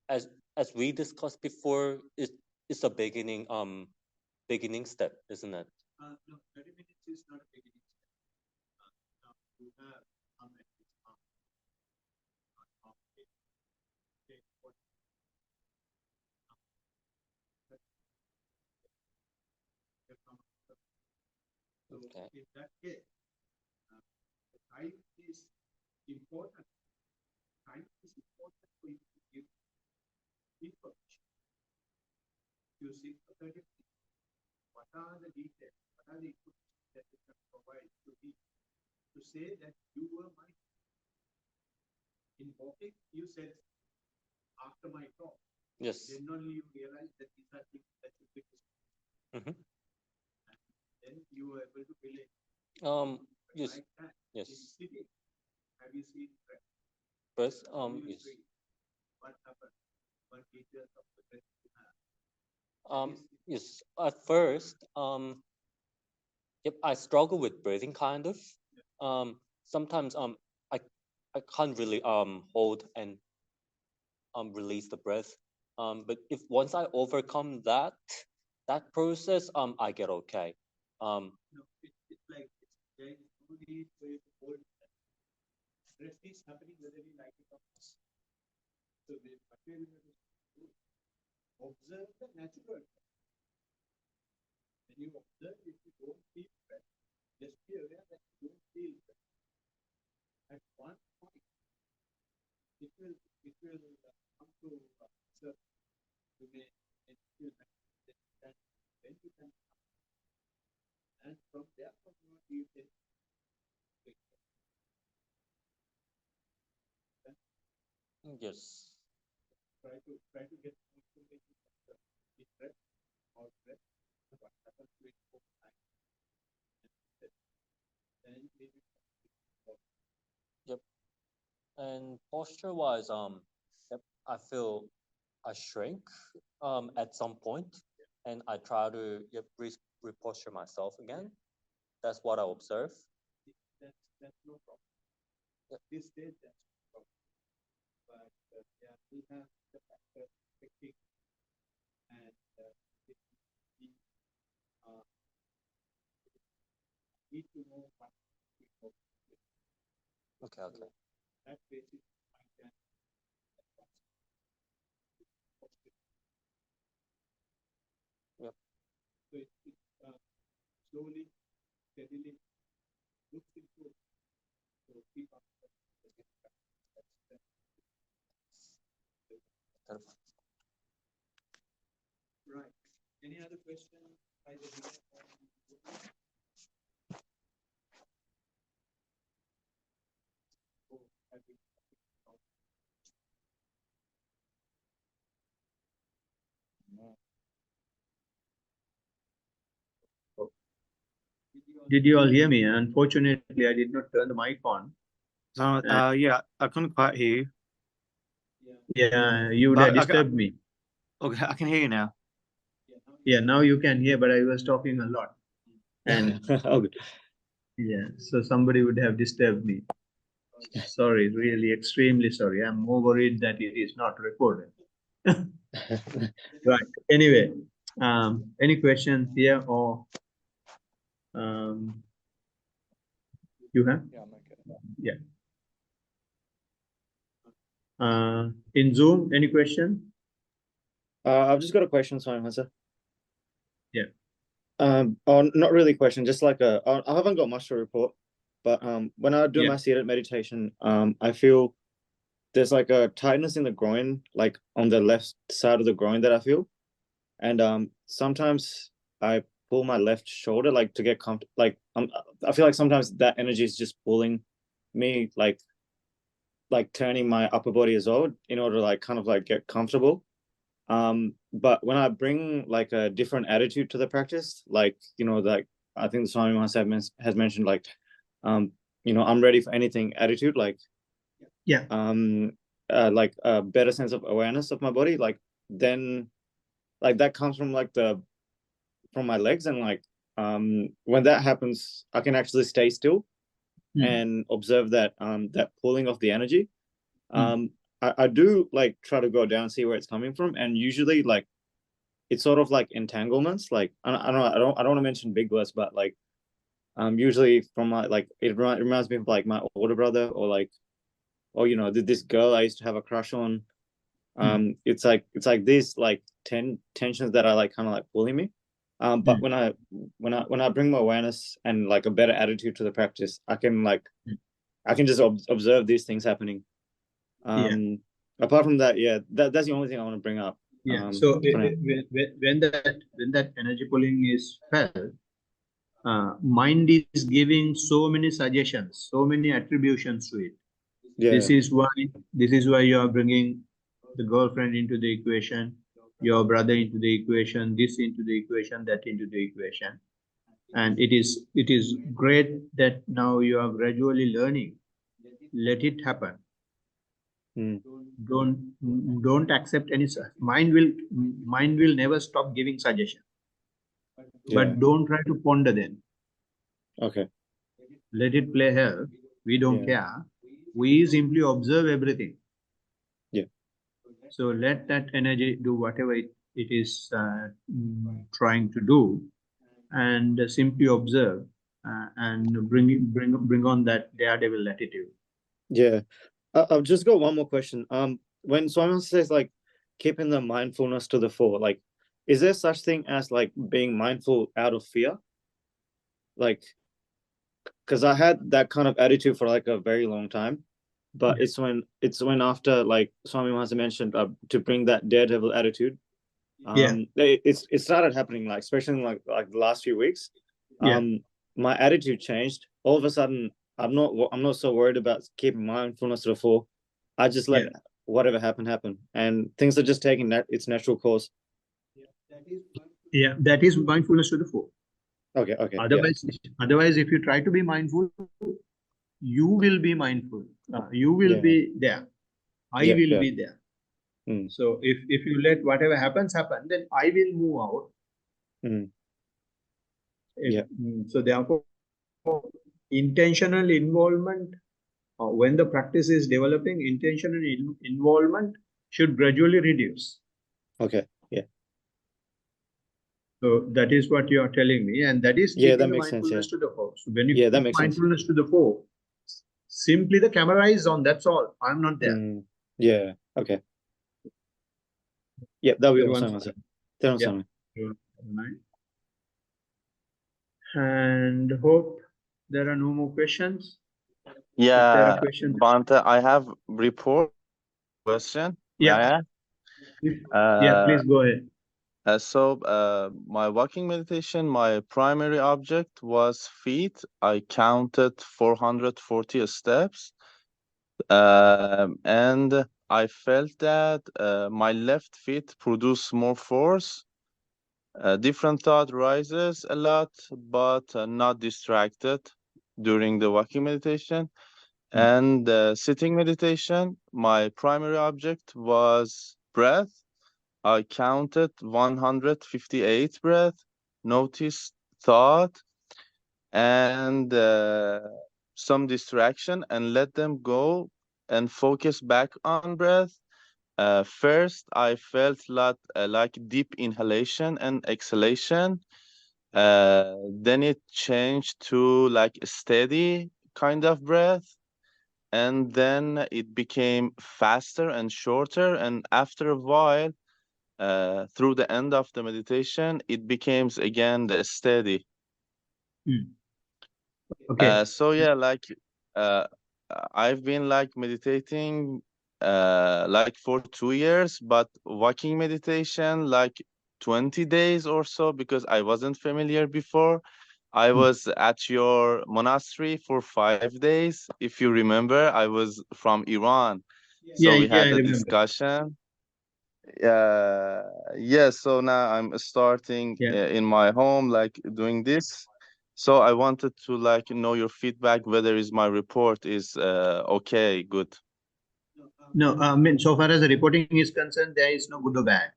as we discussed before, it's a beginning step, isn't it? No, 30 minutes is not a beginning step. Now you have how many So Okay. in that case, the time is important. Time is important for you to give information. You sit for 30 minutes. What are the details? What are the information that you can provide to me to say that you were my in walking? You said after my talk. Yes. Then only you realize that these are things that should be discussed. Mhm. And then you were able to relate. Yes. Like that. Yes. In city, have you seen that? First, You yes. see what happened? What details of the test you have? Yes. At first, yep, I struggle with breathing kind of. Sometimes I can't really hold and release the breath. But if once I overcome that process, I get okay. No, it's like there is no need for you to hold that. Rest is happening whether you like it or not. So what we are going to do, observe the natural. When you observe, if you don't feel breath, just be aware that you don't feel breath. At one point, it will come to observe. You may feel that then you can, and from there on you can Yes. try to get information from the breath or breath, what happens to it over time. Then maybe. Yep. And posture wise, yep, I feel I shrink at some point, and I try to reposture myself again. That's what I observe. That's no problem. Yep. This stage, that's no problem. But yeah, we have the factor technique and need to know what we hope. Okay. Okay. That basis, I can. Yep. So it slowly, steadily looks into it. So keep up. Right. Any other questions? Did you all hear me? Unfortunately, I did not turn the mic on. Yeah, I couldn't quite hear you. Yeah, you would have disturbed me. Okay, I can hear you now. Yeah, now you can hear, but I was talking a lot. And Okay. yeah, so somebody would have disturbed me. Sorry, really extremely sorry. I'm more worried that it is not recorded. Right. Anyway, any questions here or you have? Yeah, I'm okay. Yeah. In Zoom, any question? I've just got a question, so answer. Yeah. Oh, not really a question, just like I haven't got much to report, but when I do my seated meditation, I feel there's like a tightness in the groin, like on the left side of the groin that I feel, and sometimes I pull my left shoulder like to get comfortable. Like I feel like sometimes that energy is just pulling me, like turning my upper body as well in order to like kind of like get comfortable. But when I bring like a different attitude to the practice, like like I think the Swami has mentioned, like I'm ready for anything attitude, like like a better sense of awareness of my body, like then like that comes from like from my legs, and like when that happens I can actually stay still, and observe that that pulling of the energy. I do like try to go down, see where it's coming from, and usually like it's sort of like entanglements. Like I don't want to mention big words, but like usually from my like it reminds me of like my older brother, or like, or you know, this girl I used to have a crush on. It's like these like tensions that are like kind of like pulling me. But when I bring more awareness and like a better attitude to the practice, I can just observe these things happening. Apart from that, yeah, that's the only thing I want to bring up. So when that energy pulling is felt, mind is giving so many suggestions, so many attributions to it. This is why you are bringing the girlfriend into the equation, your brother into the equation, this into the equation, that into the equation. And it is great that now you are gradually learning. Let it happen. Don't accept any. Mind will never stop giving suggestions. But don't try to ponder them. Okay. Let it play here. We don't care. We simply observe everything. So let that energy do whatever it is trying to do, and simply observe and bring on that daredevil attitude. Yeah, I've just got one more question. When someone says like keeping the mindfulness to the fore, like, is there such thing as like being mindful out of fear? Like, because I had that kind of attitude for like a very long time, but it's when after like Swami Maharaj mentioned to bring that daredevil attitude. It started happening, like especially like the last few weeks. My attitude changed. All of a sudden, I'm not so worried about keeping mindfulness to the fore. I just let whatever happen, and things are just taking its natural course. Yeah, that is mindfulness to the fore. Okay. Otherwise, if you try to be mindful, you will be mindful. You will be there. I will be there. So if you let whatever happens happen, then I will move out. So therefore, intentional involvement, when the practice is developing, intentional involvement should gradually reduce. Okay. So that is what you are telling me, and that is keeping the mindfulness to the fore. So when you keep mindfulness to the fore, simply the camera is on. That's all. I'm not there. Okay. That will be awesome. And hope there are no more questions. Yeah, Bhante, I have report question. Yeah, please go ahead. My walking meditation, my primary object was feet. I counted 440 steps, and I felt that my left feet produce more force. Different thought rises a lot, but not distracted during the walking meditation. And sitting meditation, my primary object was breath. I counted 158 breath, noticed thought and some distraction, and let them go and focus back on breath. First, I felt like deep inhalation and exhalation. Then it changed to like a steady kind of breath. And then it became faster and shorter. And after a while, through the end of the meditation, it becomes again the steady. Okay. I've been like meditating like for 2 years, but walking meditation like 20 days or so, because I wasn't familiar before. I was at your monastery for 5 days. If you remember, I was from Iran. So we had a discussion. So now I'm starting in my home, like doing this. So I wanted to like know your feedback, whether is my report is okay, good. No, I mean, so far as the reporting is concerned, there is no good or bad.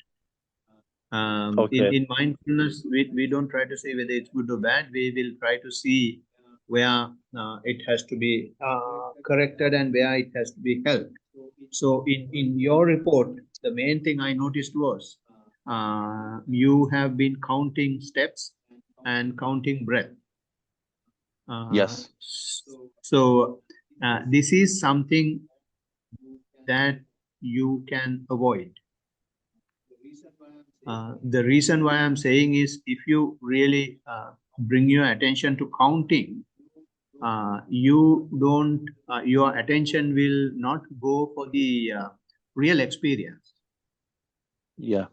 In mindfulness, we don't try to say whether it's good or bad. We will try to see where it has to be corrected and where it has to be helped. So in your report, the main thing I noticed was you have been counting steps and counting breath. Yes. So this is something that you can avoid. The reason why I'm saying is if you really bring your attention to counting, you don't, your attention will not go for the real experience. Yeah.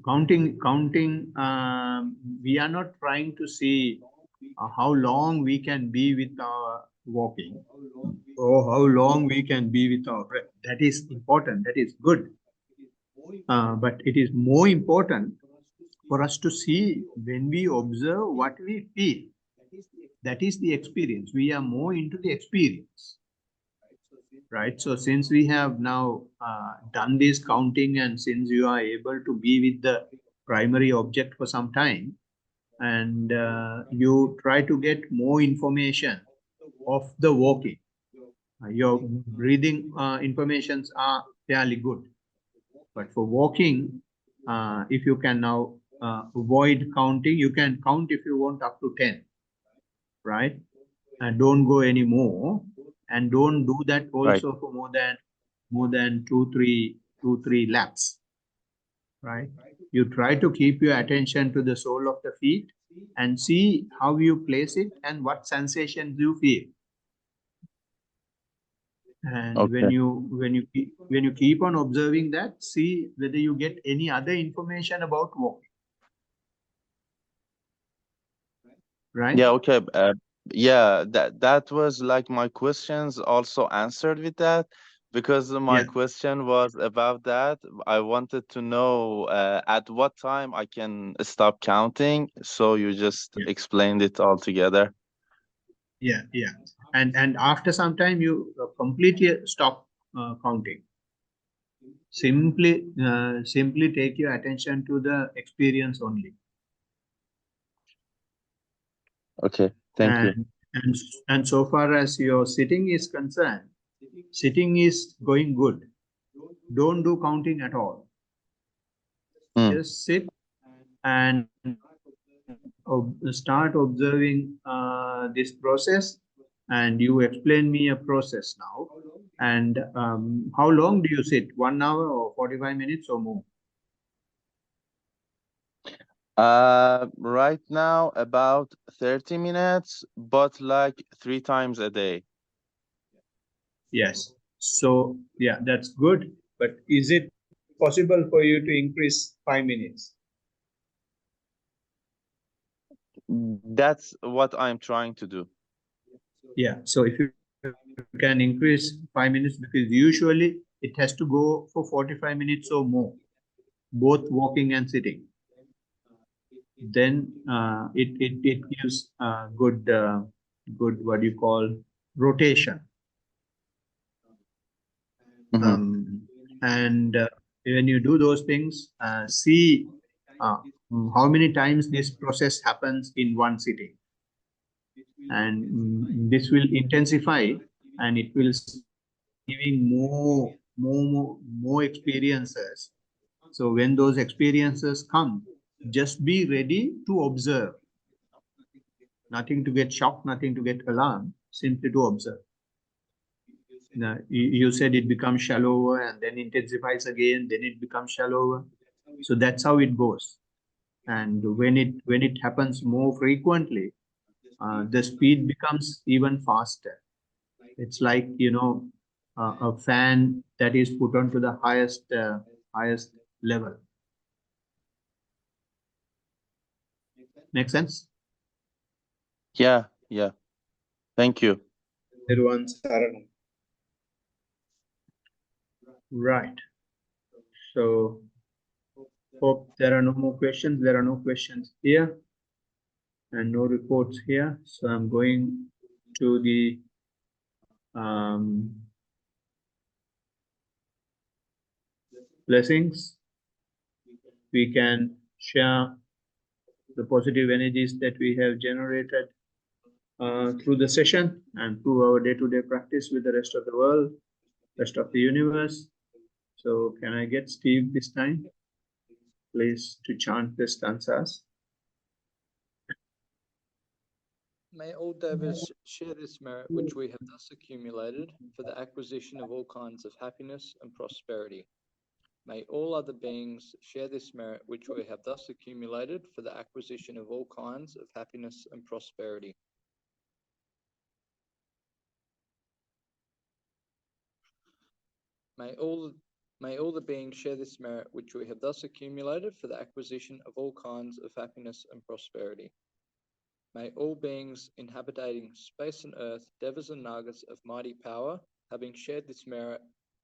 Counting, we are not trying to see how long we can be with our walking or how long we can be with our breath. That is important, that is good. But it is more important for us to see when we observe what we feel. That is the experience. We are more into the experience. Right. So since we have now done this counting and since you are able to be with the primary object for some time and you try to get more information of the walking, your breathing informations are fairly good. But for walking, if you can now avoid counting, you can count if you want up to 10, right? And don't go any more. And don't do that also for more than two, three laps, right? You try to keep your attention to the sole of the feet and see how you place it and what sensations you feel. And Okay. when you keep on observing that, see whether you get any other information about walking. Right? Yeah, okay. Yeah, that was like my questions also answered with that, because my Yeah. question was about that. I wanted to know at what time I can stop counting, so you just Yeah. explained it all together. Yeah. And after some time, you completely stop counting. Simply take your attention to the experience only. Okay, thank you. And so far as your sitting is concerned, sitting is going good. Don't do counting at all. Just sit and start observing this process, and you explain me a process now. And how long do you sit? 1 hour or 45 minutes or more? Right now about 30 minutes, but like 3 times a day. Yes. So yeah, that's good. But is it possible for you to increase 5 minutes? That's what I'm trying to do. Yeah. So if you can increase 5 minutes, because usually it has to go for 45 minutes or more, both walking and sitting. Then it gives good what do you call rotation. And when you do those things, see how many times this process happens in one sitting, and this will intensify and it will giving more experiences. So when those experiences come, just be ready to observe. Nothing to get shocked, nothing to get alarmed, simply to observe. Now, you said it becomes shallower and then intensifies again, then it becomes shallower. So that's how it goes. And when it happens more frequently, the speed becomes even faster. It's like, you know, a fan that is put onto the highest level. Make sense? Yeah. Thank you. Right. So hope there are no more questions. There are no questions here and no reports here. So I'm going to the blessings. We can share the positive energies that we have generated through the session and through our day-to-day practice with the rest of the world, rest of the universe. So can I get Steve this time, please, to chant the stanzas? May all devas share this merit which we have thus accumulated for the acquisition of all kinds of happiness and prosperity. May all other beings share this merit which we have thus accumulated for the acquisition of all kinds of happiness and prosperity. May all the beings share this merit which we have thus accumulated for the acquisition of all kinds of happiness and prosperity. May all beings inhabiting space and earth, devas and nagas of mighty power, having shared this merit,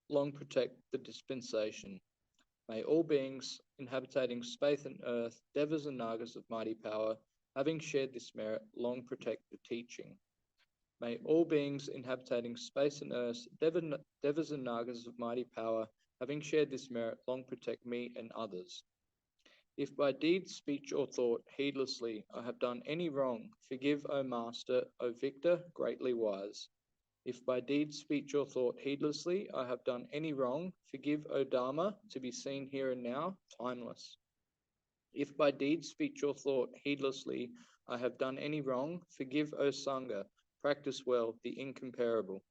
long protect the dispensation. May all beings inhabiting space and earth, devas and nagas of mighty power, having shared this merit, long protect the teaching. May all beings inhabiting space and earth, devas and nagas of mighty power, having shared this merit, long protect me and others. If by deed, speech, or thought, heedlessly, I have done any wrong, forgive, O Master, O Victor, greatly wise. If by deed, speech, or thought, heedlessly, I have done any wrong, forgive, O Dharma, to be seen here and now, timeless. If by deed, speech, or thought, heedlessly, I have done any wrong, forgive, O Sangha, practice well, the incomparable.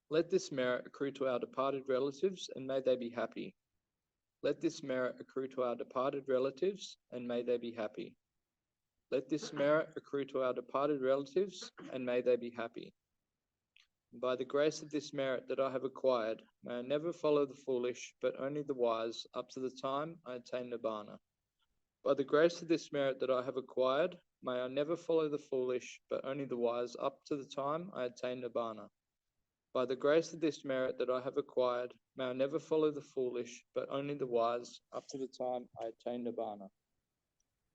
Let this merit accrue to our departed relatives, and may they be happy. Let this merit accrue to our departed relatives, and may they be happy. Let this merit accrue to our departed relatives, and may they be happy. By the grace of this merit that I have acquired, may I never follow the foolish, but only the wise, up to the time I attain Nibbana. By the grace of this merit that I have acquired, may I never follow the foolish, but only the wise, up to the time I attain Nibbana. By the grace of this merit that I have acquired, may I never follow the foolish, but only the wise, up to the time I attain Nibbana.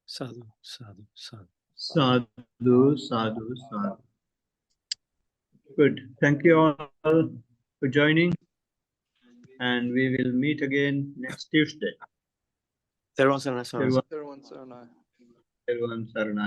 Sadhu, sadhu, sadhu. Sadhu, sadhu, sadhu. Good. Thank you all for joining. And we will meet again next Tuesday. Everyone's gonna Everyone, Everyone, so nice. everyone, Saranai.